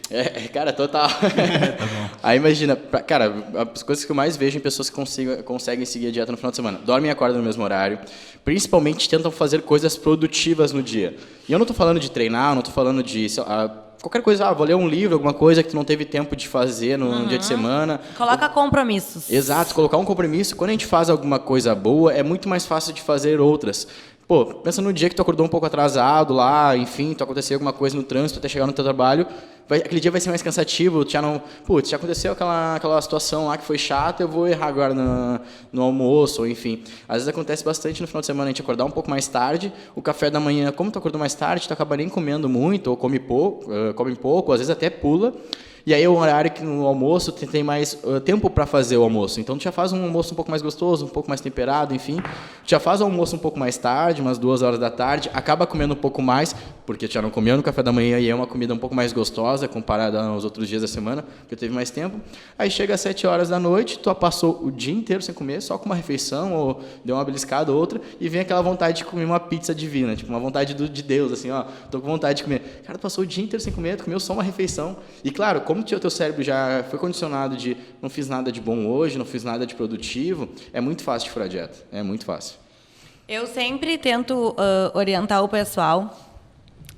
Cara, total. Tá bom. Aí imagina, cara, as coisas que eu mais vejo em pessoas que conseguem seguir a dieta no final de semana, dormem e acordam no mesmo horário, principalmente tentam fazer coisas produtivas no dia. E eu não tô falando de treinar, não tô falando de qualquer coisa, vou ler um livro, alguma coisa que tu não teve tempo de fazer no dia de semana. Coloca compromissos. Exato, colocar um compromisso. Quando a gente faz alguma coisa boa, é muito mais fácil de fazer outras. Pô, pensa no dia que tu acordou um pouco atrasado lá, enfim, tu aconteceu alguma coisa no trânsito até chegar no teu trabalho, aquele dia vai ser mais cansativo, já aconteceu aquela situação lá que foi chata, eu vou errar agora no almoço, ou enfim. Às vezes acontece bastante no final de semana a gente acordar um pouco mais tarde, o café da manhã, como tu acordou mais tarde, tu acaba nem comendo muito, ou come pouco, às vezes até pula. E aí é um horário que no almoço tu tem mais tempo para fazer o almoço. Então tu já faz um almoço um pouco mais gostoso, um pouco mais temperado, enfim. Tu já faz o almoço um pouco mais tarde, umas 2 horas da tarde, acaba comendo um pouco mais, porque tu já não comeu no café da manhã e é uma comida um pouco mais gostosa comparada aos outros dias da semana, porque teve mais tempo. Aí chega às 7 horas da noite, tu passou o dia inteiro sem comer, só com uma refeição, ou deu uma beliscada ou outra, e vem aquela vontade de comer uma pizza divina, tipo uma vontade de Deus, assim, ó, tô com vontade de comer. Cara, tu passou o dia inteiro sem comer, tu comeu só uma refeição. E claro, como o teu cérebro já foi condicionado de não fiz nada de bom hoje, não fiz nada de produtivo, é muito fácil de furar a dieta, é muito fácil. Eu sempre tento orientar o pessoal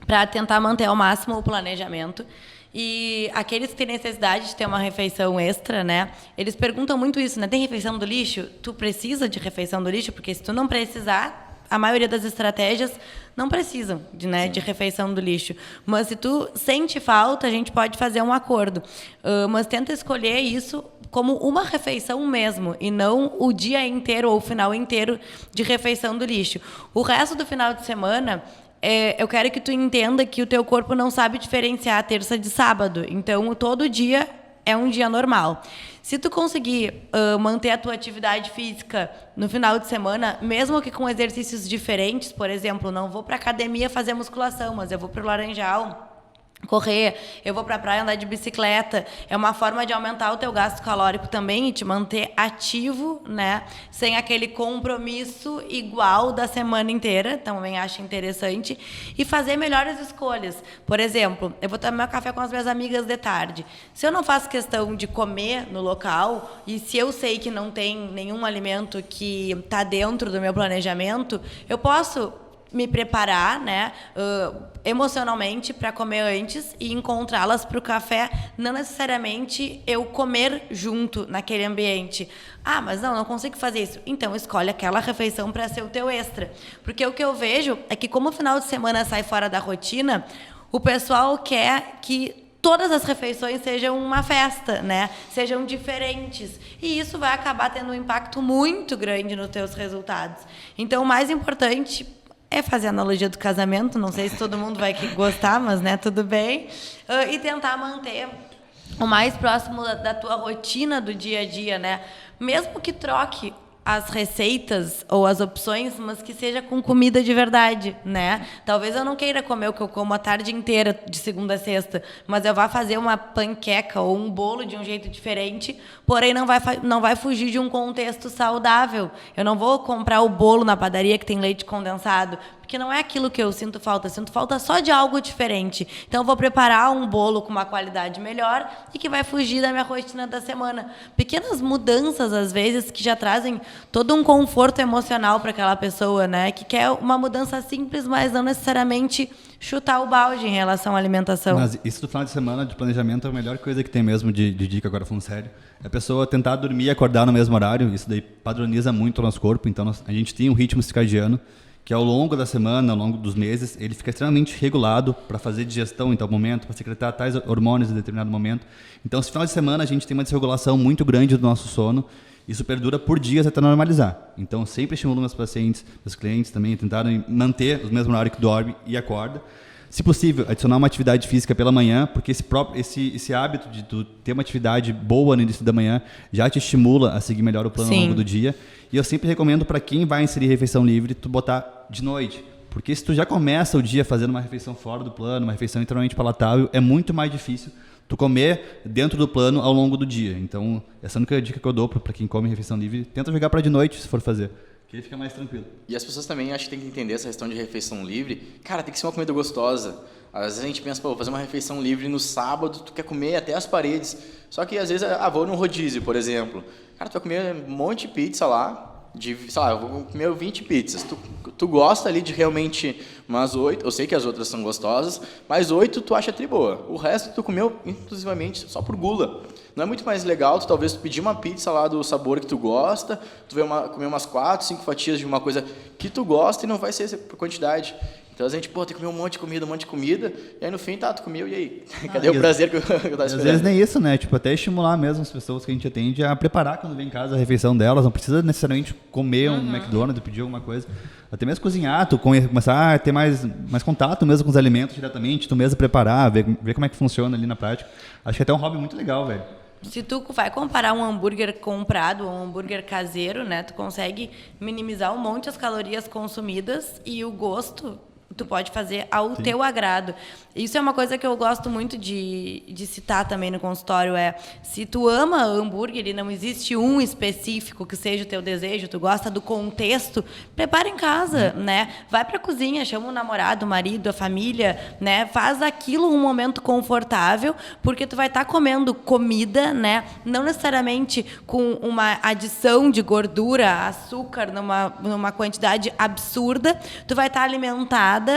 para tentar manter ao máximo o planejamento. E aqueles que têm necessidade de ter uma refeição extra, né? Eles perguntam muito isso, né? Tem refeição do lixo? Tu precisa de refeição do lixo? Porque se tu não precisar, a maioria das estratégias não precisam de refeição do lixo. Mas se tu sente falta, a gente pode fazer um acordo. Mas tenta escolher isso como uma refeição mesmo, e não o dia inteiro ou o final inteiro de refeição do lixo. O resto do final de semana, eu quero que tu entenda que o teu corpo não sabe diferenciar terça de sábado. Então, todo dia é um dia normal. Se tu conseguir manter a tua atividade física no final de semana, mesmo que com exercícios diferentes, por exemplo, não vou para academia fazer musculação, mas eu vou para o Laranjal correr, eu vou pra praia andar de bicicleta. É uma forma de aumentar o teu gasto calórico também e te manter ativo, né? Sem aquele compromisso igual da semana inteira. Também acho interessante. E fazer melhores escolhas. Por exemplo, eu vou tomar meu café com as minhas amigas de tarde. Se eu não faço questão de comer no local e se eu sei que não tem nenhum alimento que está dentro do meu planejamento, eu posso me preparar, né, emocionalmente para comer antes e encontrá-las para o café, não necessariamente eu comer junto naquele ambiente. Ah, mas não consigo fazer isso. Então, escolhe aquela refeição para ser o teu extra. Porque o que eu vejo é que como o final de semana sai fora da rotina, o pessoal quer que todas as refeições sejam uma festa, né? Sejam diferentes. E isso vai acabar tendo um impacto muito grande nos teus resultados. Então, o mais importante é fazer a analogia do casamento, não sei se todo mundo vai gostar, mas né, tudo bem. E tentar manter o mais próximo da tua rotina do dia a dia, né? Mesmo que troque as receitas ou as opções, mas que seja com comida de verdade, né? Talvez eu não queira comer o que eu como a tarde inteira, de segunda a sexta, mas eu vá fazer uma panqueca ou um bolo de um jeito diferente, porém não vai fugir de um contexto saudável. Eu não vou comprar o bolo na padaria que tem leite condensado, porque não é aquilo que eu sinto falta só de algo diferente. Então eu vou preparar um bolo com uma qualidade melhor e que vai fugir da minha rotina da semana. Pequenas mudanças, às vezes, que já trazem todo um conforto emocional para aquela pessoa, né? Que quer uma mudança simples, mas não necessariamente chutar o balde em relação à alimentação. Mas isso do final de semana de planejamento é a melhor coisa que tem mesmo de dica, agora falando sério. É a pessoa tentar dormir e acordar no mesmo horário, isso daí padroniza muito o nosso corpo, então a gente tem um ritmo circadiano que ao longo da semana, ao longo dos meses, ele fica extremamente regulado para fazer digestão em tal momento, para secretar tais hormônios em determinado momento. Então, se no final de semana a gente tem uma desregulação muito grande do nosso sono, isso perdura por dias até normalizar. Então, sempre estimulo meus pacientes, meus clientes também, a tentarem manter o mesmo horário que dorme e acorda. Se possível, adicionar uma atividade física pela manhã, porque esse hábito de tu ter uma atividade boa no início da manhã já te estimula a seguir melhor o plano ao longo do dia. E eu sempre recomendo para quem vai inserir refeição livre, tu botar de noite. Porque se tu já começa o dia fazendo uma refeição fora do plano, uma refeição inteiramente palatável, é muito mais difícil tu comer dentro do plano ao longo do dia. Então, essa é a única dica que eu dou para quem come refeição livre. Tenta jogar para de noite, se for fazer, que ele fica mais tranquilo. E as pessoas também acho que tem que entender essa questão de refeição livre. Cara, tem que ser uma comida gostosa. Às vezes a gente pensa, pô, vou fazer uma refeição livre no sábado, tu quer comer até as paredes. Só que às vezes, vou num rodízio, por exemplo. Cara, tu vai comer um monte de pizza lá, sei lá, eu vou comer 20 pizzas. Tu gosta ali de realmente umas 8, eu sei que as outras são gostosas, mas 8 tu acha tri boa. O resto tu comeu exclusivamente só por gula. Não é muito mais legal tu talvez pedir uma pizza lá do sabor que tu gosta, tu comer umas 4, 5 fatias de uma coisa que tu gosta e não vai ser por quantidade. Então a gente, tem que comer um monte de comida, e aí no fim, tu comeu, e aí? Cadê o prazer que eu tava esperando? Às vezes nem isso, né? Tipo, até estimular mesmo as pessoas que a gente atende a preparar quando vem em casa a refeição delas, não precisa necessariamente comer um McDonald's, pedir alguma coisa. Até mesmo cozinhar, tu começar a ter mais contato mesmo com os alimentos diretamente, tu mesmo preparar, ver como é que funciona ali na prática. Acho que é até um hobby muito legal, velho. Se tu vai comparar um hambúrguer comprado ou um hambúrguer caseiro, né, tu consegue minimizar um monte as calorias consumidas e o gosto tu pode fazer ao teu agrado. Isso é uma coisa que eu gosto muito de citar também no consultório, se tu ama hambúrguer e não existe um específico que seja o teu desejo, tu gosta do contexto, prepara em casa, né? Vai pra cozinha, chama o namorado, o marido, a família, né? Faz aquilo um momento confortável, porque tu vai estar comendo comida, né? Não necessariamente com uma adição de gordura, açúcar numa quantidade absurda, tu vai estar alimentada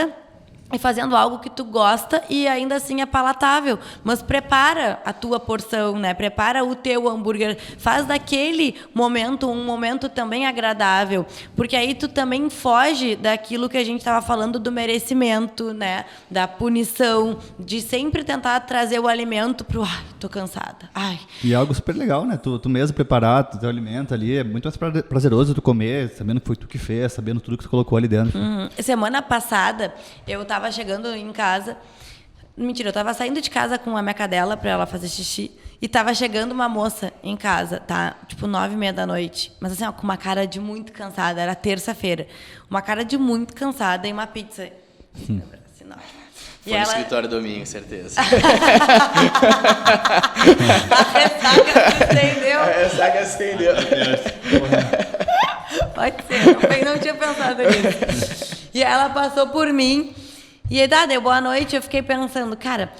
e fazendo algo que tu gosta e ainda assim é palatável. Mas prepara a tua porção, né? Prepara o teu hambúrguer. Faz daquele momento um momento também agradável. Porque aí tu também foge daquilo que a gente estava falando do merecimento, né? Da punição, de sempre tentar trazer o alimento pro... Ai, tô cansada. Ai. E é algo super legal, né? Tu mesmo preparar o teu alimento ali, é muito mais prazeroso tu comer, sabendo que foi tu que fez, sabendo tudo que tu colocou ali dentro. Semana passada, eu tava chegando em casa. Mentira, eu tava saindo de casa com a minha cadela pra ela fazer xixi. E tava chegando uma moça em casa, tá? Tipo, 9h30 da noite. Mas assim, ó, com uma cara de muito cansada. Era terça-feira. Uma cara de muito cansada e uma pizza. Foi no escritório domingo, certeza. A ressaca se estendeu. Pode ser, eu não tinha pensado nisso. E ela passou por mim, e aí, deu boa noite, eu fiquei pensando, cara,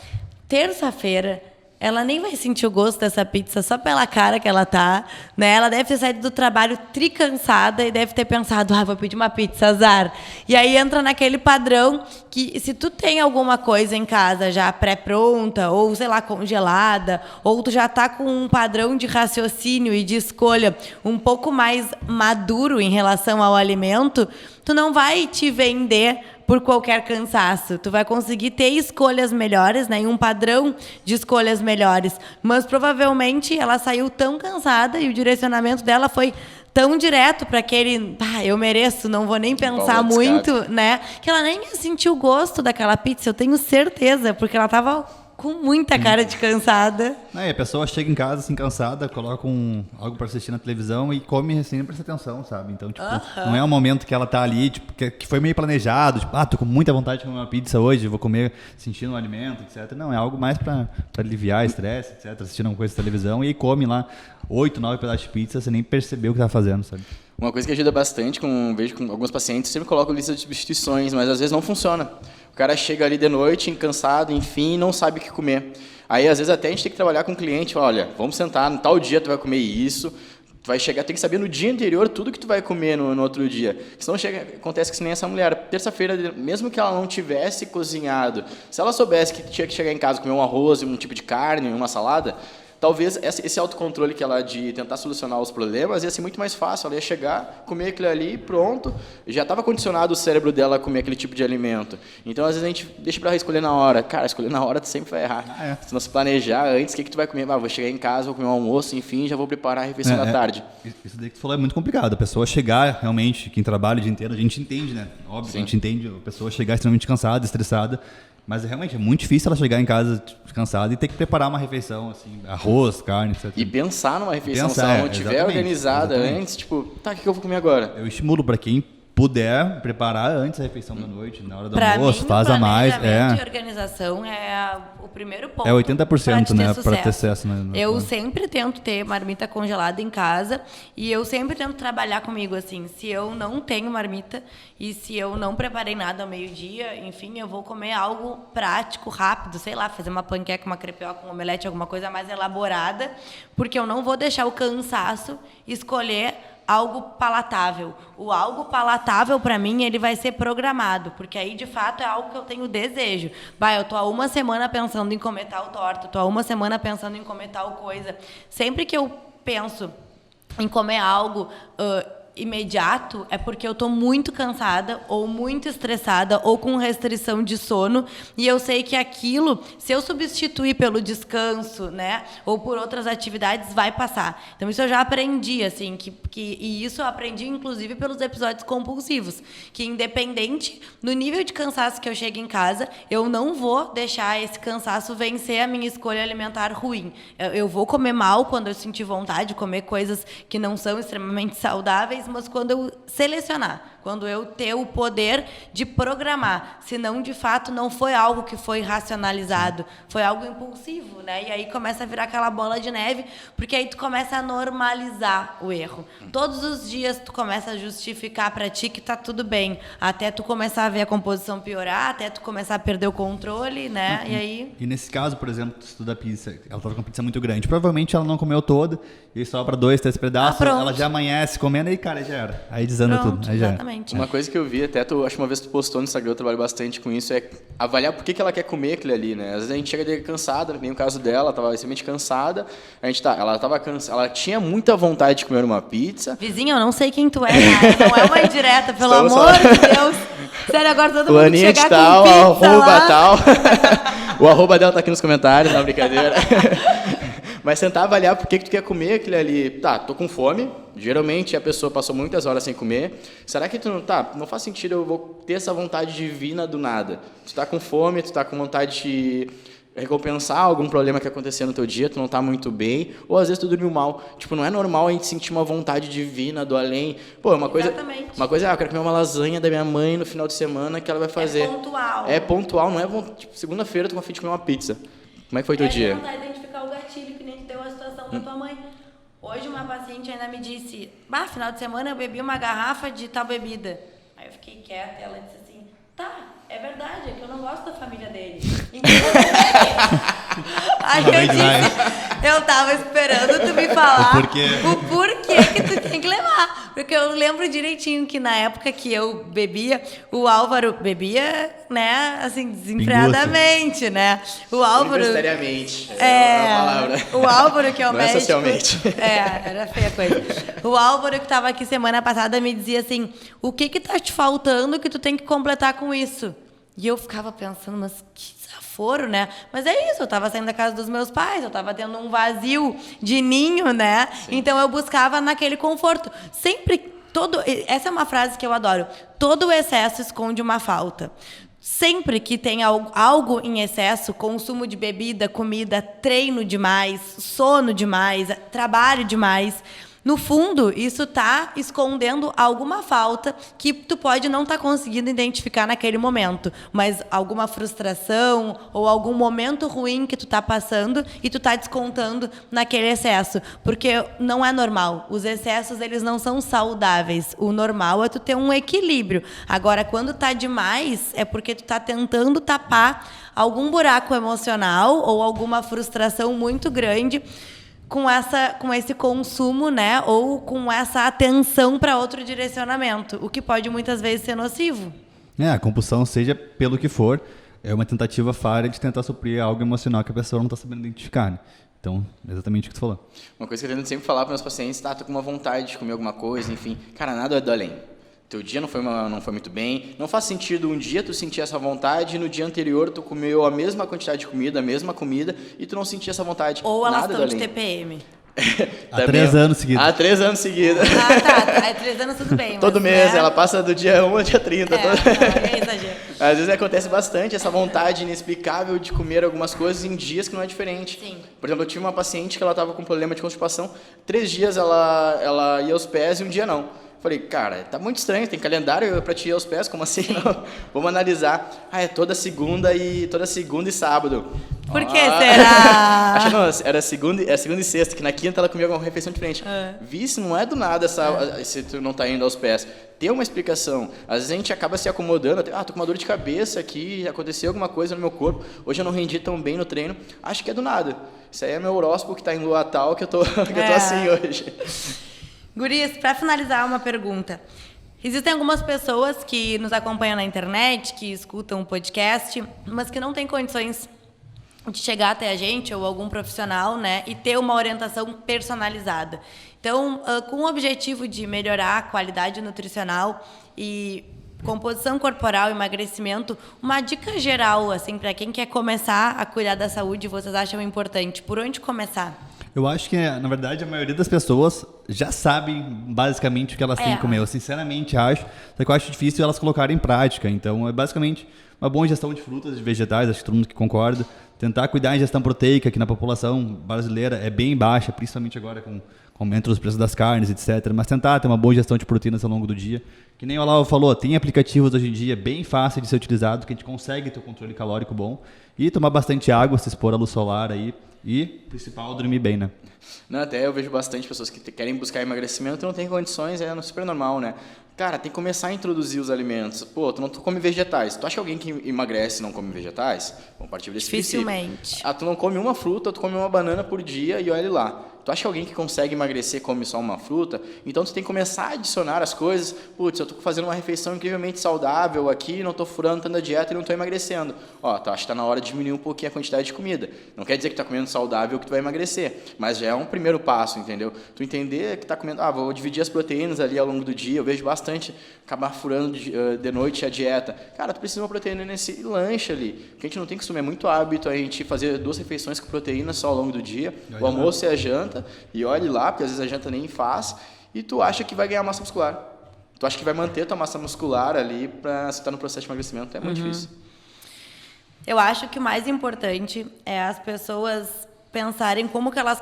terça-feira, ela nem vai sentir o gosto dessa pizza só pela cara que ela tá, né? Ela deve ter saído do trabalho tricansada e deve ter pensado, vou pedir uma pizza, azar. E aí entra naquele padrão que se tu tem alguma coisa em casa já pré-pronta, ou, sei lá, congelada, ou tu já tá com um padrão de raciocínio e de escolha um pouco mais maduro em relação ao alimento, tu não vai te vender por qualquer cansaço. Tu vai conseguir ter escolhas melhores, né? E um padrão de escolhas melhores. Mas provavelmente ela saiu tão cansada e o direcionamento dela foi tão direto para aquele, eu mereço, não vou nem pensar muito, né? Que ela nem sentiu o gosto daquela pizza, eu tenho certeza, porque ela tava com muita cara de cansada. E a pessoa chega em casa assim, cansada, coloca algo para assistir na televisão e come assim, nem presta atenção, sabe? Então, tipo, não é um momento que ela tá ali, tipo, que foi meio planejado, tipo, tô com muita vontade de comer uma pizza hoje, vou comer sentindo o alimento, etc. Não, é algo mais para aliviar estresse, etc. Assistindo alguma coisa na televisão e aí come lá 8, 9 pedaços de pizza, você nem percebeu o que tá fazendo, sabe? Uma coisa que ajuda bastante, vejo com alguns pacientes, sempre colocam lista de substituições, mas às vezes não funciona. O cara chega ali de noite, cansado, enfim, não sabe o que comer. Aí, às vezes, até a gente tem que trabalhar com o cliente, olha, vamos sentar, no tal dia tu vai comer isso, tu vai chegar, tem que saber no dia anterior tudo que tu vai comer no outro dia. Senão acontece que nem essa mulher, terça-feira, mesmo que ela não tivesse cozinhado, se ela soubesse que tinha que chegar em casa comer um arroz, um tipo de carne, uma salada, talvez esse autocontrole que ela de tentar solucionar os problemas ia ser muito mais fácil. Ela ia chegar, comer aquilo ali, pronto. Já estava condicionado o cérebro dela a comer aquele tipo de alimento. Então, às vezes, a gente deixa para escolher na hora. Cara, escolher na hora tu sempre vai errar. Se não se planejar antes, o que tu vai comer? Vou chegar em casa, vou comer um almoço, enfim, já vou preparar a refeição da tarde. Isso daí que tu falou é muito complicado. A pessoa chegar, realmente, quem trabalha o dia inteiro, a gente entende, né? Óbvio, a gente entende a pessoa chegar extremamente cansada, estressada. Mas realmente é muito difícil ela chegar em casa cansada e ter que preparar uma refeição, assim, arroz, carne, etc. E pensar numa refeição, se ela não tiver organizada antes, tipo, o que eu vou comer agora? Eu estimulo para quem puder preparar antes a refeição da noite, na hora do almoço, faz a mais. Planejamento e organização é o primeiro ponto. É 80%, né, para ter sucesso. Eu sempre tento ter marmita congelada em casa e eu sempre tento trabalhar comigo assim, se eu não tenho marmita e se eu não preparei nada ao meio-dia, enfim, eu vou comer algo prático, rápido, sei lá, fazer uma panqueca, uma crepioca, um omelete, alguma coisa mais elaborada, porque eu não vou deixar o cansaço escolher algo palatável. O algo palatável, para mim, ele vai ser programado, porque aí, de fato, é algo que eu tenho desejo. Eu tô há uma semana pensando em comer tal torta, tô há uma semana pensando em comer tal coisa. Sempre que eu penso em comer algo imediato, é porque eu tô muito cansada ou muito estressada ou com restrição de sono e eu sei que aquilo, se eu substituir pelo descanso, né, ou por outras atividades, vai passar. Então isso eu já aprendi, assim, e isso eu aprendi inclusive pelos episódios compulsivos, que independente do nível de cansaço que eu chegue em casa, eu não vou deixar esse cansaço vencer a minha escolha alimentar ruim. Eu vou comer mal quando eu sentir vontade de comer coisas que não são extremamente saudáveis, mas quando eu selecionar, quando eu ter o poder de programar, senão, de fato, não foi algo que foi racionalizado, foi algo impulsivo, né? E aí começa a virar aquela bola de neve, porque aí tu começa a normalizar o erro. Todos os dias tu começa a justificar para ti que tá tudo bem, até tu começar a ver a composição piorar, até tu começar a perder o controle, né? E aí... E nesse caso, por exemplo, tu estuda a pizza, ela tava com uma pizza muito grande, provavelmente ela não comeu toda, e só para 2, 3 pedaços, ela já amanhece comendo e, cara, já era. Aí desanda tudo. Aí exatamente. Uma coisa que eu vi, até acho que uma vez tu postou no Instagram, eu trabalho bastante com isso, é avaliar por que ela quer comer aquilo ali, né? Às vezes a gente chega cansada, nem o caso dela, ela estava extremamente cansada, ela estava cansada, ela tinha muita vontade de comer uma pizza. Vizinho, eu não sei quem tu é, cara. Não é uma indireta, pelo amor de Deus. Sério, agora todo mundo chegar tal, com pizza arroba lá. tal. O arroba dela tá aqui nos comentários, não, brincadeira. Mas tentar avaliar por que tu quer comer aquilo ali. Tô com fome. Geralmente a pessoa passou muitas horas sem comer. Será que tu não faz sentido eu vou ter essa vontade divina do nada? Tu tá com fome, tu tá com vontade de recompensar algum problema que aconteceu no teu dia, tu não tá muito bem, ou às vezes tu dormiu mal. Tipo, não é normal a gente sentir uma vontade divina do além. Pô, uma coisa, eu quero comer uma lasanha da minha mãe no final de semana que ela vai fazer. É pontual, não é tipo, segunda-feira tu confia de comer uma pizza. Como é que foi teu dia? Tentar identificar o gatilho que nem te deu a situação da tua mãe. Hoje uma paciente ainda me disse, final de semana eu bebi uma garrafa de tal bebida. Aí eu fiquei quieta e ela disse assim, tá, é verdade, é que eu não gosto da família dele. Aí eu disse, eu tava esperando tu me falar o porquê que tu tem que levar. Porque eu lembro direitinho que na época que eu bebia, o Álvaro bebia, né, assim, desenfreadamente, né? O Álvaro... Universitariamente, é uma palavra. O Álvaro, que é o médico... Não é socialmente. Era feia a coisa. O Álvaro, que tava aqui semana passada, me dizia assim, o que tá te faltando que tu tem que completar com isso? E eu ficava pensando, mas que desaforo, né? Mas é isso, eu tava saindo da casa dos meus pais, eu tava tendo um vazio de ninho, né? Sim. Então eu buscava naquele conforto. Essa é uma frase que eu adoro. Todo excesso esconde uma falta. Sempre que tem algo em excesso, consumo de bebida, comida, treino demais, sono demais, trabalho demais, no fundo, isso está escondendo alguma falta que tu pode não estar conseguindo identificar naquele momento, mas alguma frustração ou algum momento ruim que tu está passando e tu está descontando naquele excesso, porque não é normal. Os excessos, eles não são saudáveis. O normal é tu ter um equilíbrio. Agora, quando está demais, é porque tu está tentando tapar algum buraco emocional ou alguma frustração muito grande com esse consumo, né? Ou com essa atenção para outro direcionamento, o que pode muitas vezes ser nocivo. A compulsão, seja pelo que for, é uma tentativa falha de tentar suprir algo emocional que a pessoa não está sabendo identificar, né? Então, exatamente o que tu falou. Uma coisa que eu tento sempre falar para meus pacientes, tô com uma vontade de comer alguma coisa, enfim. Cara, nada é do além. Teu dia não foi muito bem, não faz sentido um dia tu sentir essa vontade e no dia anterior tu comeu a mesma quantidade de comida, a mesma comida e tu não sentir essa vontade. Ou elas estão de TPM. Há 3 anos seguidos. Há 3 anos seguidos. Tá. Há 3 anos tudo bem. Todo mês, ela passa do dia 1 ao dia 30. É exagero. Às vezes acontece bastante essa vontade inexplicável de comer algumas coisas em dias que não é diferente. Sim. Por exemplo, eu tive uma paciente que ela estava com problema de constipação, 3 dias ela ia aos pés e um dia não. Falei, cara, tá muito estranho, tem calendário pra te ir aos pés, como assim? Não? Vamos analisar. É toda segunda e sábado. Por que será? Acho que não, era segunda e sexta, que na quinta ela comia uma refeição diferente. Vi se não é do nada se tu não tá indo aos pés. Tem uma explicação. Às vezes a gente acaba se acomodando, tô com uma dor de cabeça aqui, aconteceu alguma coisa no meu corpo, hoje eu não rendi tão bem no treino, acho que é do nada. Isso aí é meu horóscopo que tá em lua tal, que eu tô assim hoje. Gurias, para finalizar, uma pergunta. Existem algumas pessoas que nos acompanham na internet, que escutam o podcast, mas que não têm condições de chegar até a gente ou algum profissional, né, e ter uma orientação personalizada. Então, com o objetivo de melhorar a qualidade nutricional e composição corporal, emagrecimento, uma dica geral, assim, para quem quer começar a cuidar da saúde, vocês acham importante? Por onde começar? Eu acho que, na verdade, a maioria das pessoas já sabem basicamente o que elas têm que comer. Eu sinceramente acho, só que eu acho difícil elas colocarem em prática. Então, é basicamente uma boa ingestão de frutas e vegetais, acho que todo mundo que concorda. Tentar cuidar da ingestão proteica, que na população brasileira é bem baixa, principalmente agora com o aumento dos preços das carnes, etc. Mas tentar ter uma boa ingestão de proteínas ao longo do dia. Que nem o Olavo falou, tem aplicativos hoje em dia bem fáceis de ser utilizado, que a gente consegue ter um controle calórico bom. E tomar bastante água, se expor à luz solar aí. E, principal, dormir bem, né? Não, até eu vejo bastante pessoas que querem buscar emagrecimento e não tem condições, é super normal, né? Cara, tem que começar a introduzir os alimentos. Pô, tu não come vegetais. Tu acha que alguém que emagrece e não come vegetais? Vamos partir desse princípio. Dificilmente. Tu não come uma fruta, tu come uma banana por dia e olha lá. Tu acha que alguém que consegue emagrecer come só uma fruta? Então, tu tem que começar a adicionar as coisas. Putz, eu tô fazendo uma refeição incrivelmente saudável aqui, não tô furando tanto a dieta e não tô emagrecendo. Tu acha que tá na hora de diminuir um pouquinho a quantidade de comida. Não quer dizer que tá comendo saudável que tu vai emagrecer, mas já é um primeiro passo, entendeu? Tu entender que tá comendo, vou dividir as proteínas ali ao longo do dia, eu vejo bastante acabar furando de noite a dieta. Cara, tu precisa de uma proteína nesse lanche ali, porque a gente não tem costume, é muito hábito a gente fazer 2 refeições com proteína só ao longo do dia, o almoço e a janta. E olhe lá, porque às vezes a janta nem faz, e tu acha que vai ganhar massa muscular. Tu acha que vai manter tua massa muscular ali para você estar no processo de emagrecimento. É muito difícil. Eu acho que o mais importante é as pessoas pensarem como que elas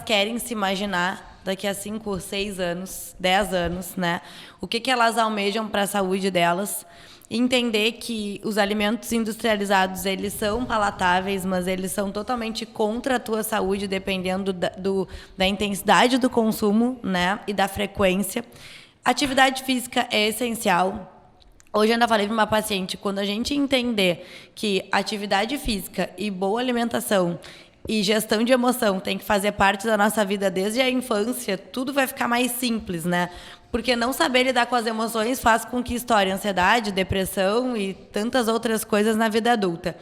querem se imaginar daqui a 5, 6 anos, 10 anos, né? O que elas almejam para a saúde delas. Entender que os alimentos industrializados, eles são palatáveis, mas eles são totalmente contra a tua saúde, dependendo da intensidade do consumo, né? E da frequência. Atividade física é essencial. Hoje eu ainda falei para uma paciente, quando a gente entender que atividade física e boa alimentação e gestão de emoção tem que fazer parte da nossa vida desde a infância, tudo vai ficar mais simples, né? Porque não saber lidar com as emoções faz com que estoure ansiedade, depressão e tantas outras coisas na vida adulta.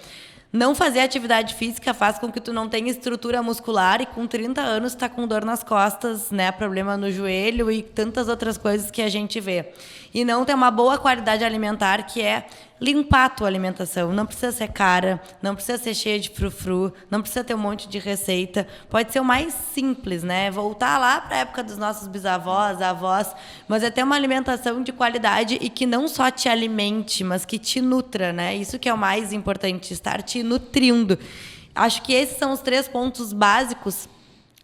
Não fazer atividade física faz com que tu não tenha estrutura muscular e com 30 anos tá com dor nas costas, né, problema no joelho e tantas outras coisas que a gente vê. E não ter uma boa qualidade alimentar, que é limpar a tua alimentação. Não precisa ser cara, não precisa ser cheia de frufru, não precisa ter um monte de receita. Pode ser o mais simples, né? Voltar lá para a época dos nossos bisavós, avós, mas é ter uma alimentação de qualidade e que não só te alimente, mas que te nutra, né? Isso que é o mais importante, estar te nutrindo. Acho que esses são os 3 pontos básicos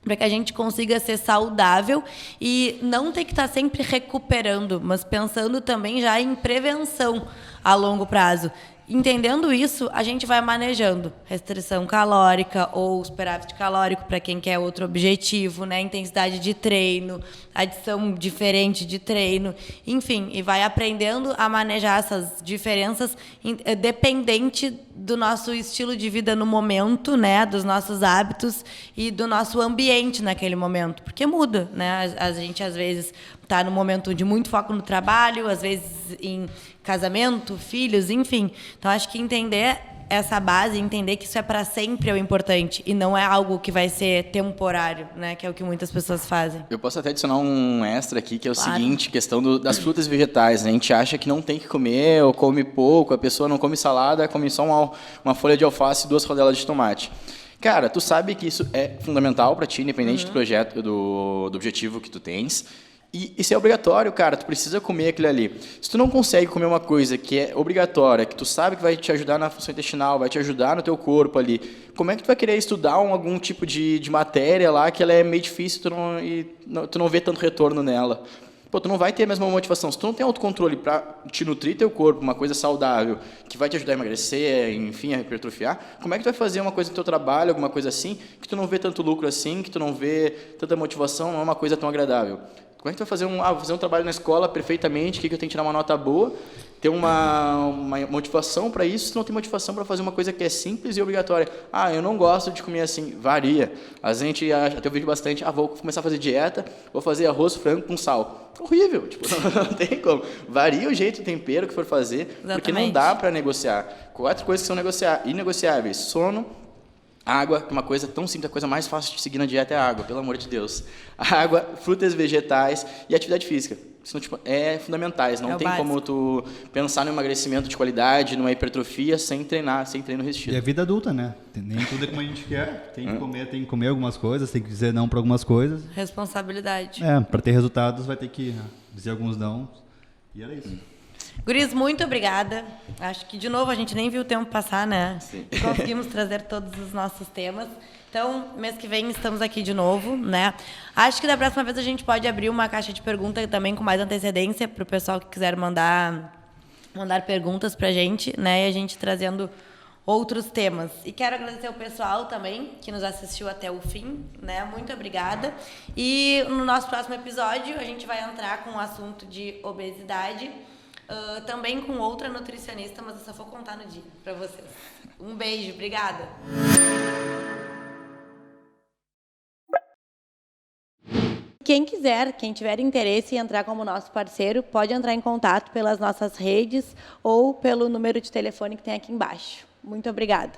para que a gente consiga ser saudável e não ter que estar sempre recuperando, mas pensando também já em prevenção a longo prazo. Entendendo isso, a gente vai manejando restrição calórica ou superávit calórico para quem quer outro objetivo, né? Intensidade de treino, adição diferente de treino, enfim, e vai aprendendo a manejar essas diferenças dependente do nosso estilo de vida no momento, né? Dos nossos hábitos e do nosso ambiente naquele momento, porque muda, né? A gente às vezes está no momento de muito foco no trabalho, às vezes em casamento, filhos, enfim. Então, acho que entender essa base, entender que isso é para sempre é o importante e não é algo que vai ser temporário, né? Que é o que muitas pessoas fazem. Eu posso até adicionar um extra aqui, que é o Claro. seguinte, questão das frutas e vegetais, né? A gente acha que não tem que comer ou come pouco, a pessoa não come salada, come só uma folha de alface e 2 rodelas de tomate. Cara, tu sabe que isso é fundamental para ti, independente do projeto, do objetivo que tu tens. E isso é obrigatório, cara, tu precisa comer aquilo ali. Se tu não consegue comer uma coisa que é obrigatória, que tu sabe que vai te ajudar na função intestinal, vai te ajudar no teu corpo ali, como é que tu vai querer estudar algum tipo de matéria lá que ela é meio difícil tu não vê tanto retorno nela? Pô, tu não vai ter a mesma motivação. Se tu não tem autocontrole para te nutrir teu corpo, uma coisa saudável, que vai te ajudar a emagrecer, enfim, a hipertrofiar, como é que tu vai fazer uma coisa no teu trabalho, alguma coisa assim, que tu não vê tanto lucro assim, que tu não vê tanta motivação, não é uma coisa tão agradável? Como é que tu vai fazer vou fazer um trabalho na escola perfeitamente, que eu tenho que tirar uma nota boa, ter uma motivação para isso, se tu não tem motivação para fazer uma coisa que é simples e obrigatória. Ah, eu não gosto de comer assim. Varia. A gente, até eu vejo bastante, vou começar a fazer dieta, vou fazer arroz, frango com sal. Horrível, tipo, não tem como. Varia o jeito, o tempero que for fazer, Exatamente. Porque não dá para negociar. 4 coisas que são inegociáveis. Sono, água, que é uma coisa tão simples, a coisa mais fácil de seguir na dieta é a água, pelo amor de Deus. Água, frutas, vegetais e atividade física. Isso é fundamentais, não tem como tu pensar no emagrecimento de qualidade, numa hipertrofia, sem treinar, sem treino resistido. E a vida adulta, né? Nem tudo é como a gente quer. Tem que comer algumas coisas, tem que dizer não para algumas coisas. Responsabilidade. Para ter resultados vai ter que dizer alguns não. E era isso. Guris, muito obrigada. Acho que, de novo, a gente nem viu o tempo passar, né? Sim. E conseguimos trazer todos os nossos temas. Então, mês que vem estamos aqui de novo, né? Acho que da próxima vez a gente pode abrir uma caixa de perguntas também com mais antecedência para o pessoal que quiser mandar perguntas para a gente, né? E a gente trazendo outros temas. E quero agradecer o pessoal também que nos assistiu até o fim, né? Muito obrigada. E no nosso próximo episódio a gente vai entrar com o assunto de obesidade, também com outra nutricionista, mas eu só vou contar no dia para vocês. Um beijo, obrigada. Quem tiver interesse em entrar como nosso parceiro, pode entrar em contato pelas nossas redes ou pelo número de telefone que tem aqui embaixo. Muito obrigada.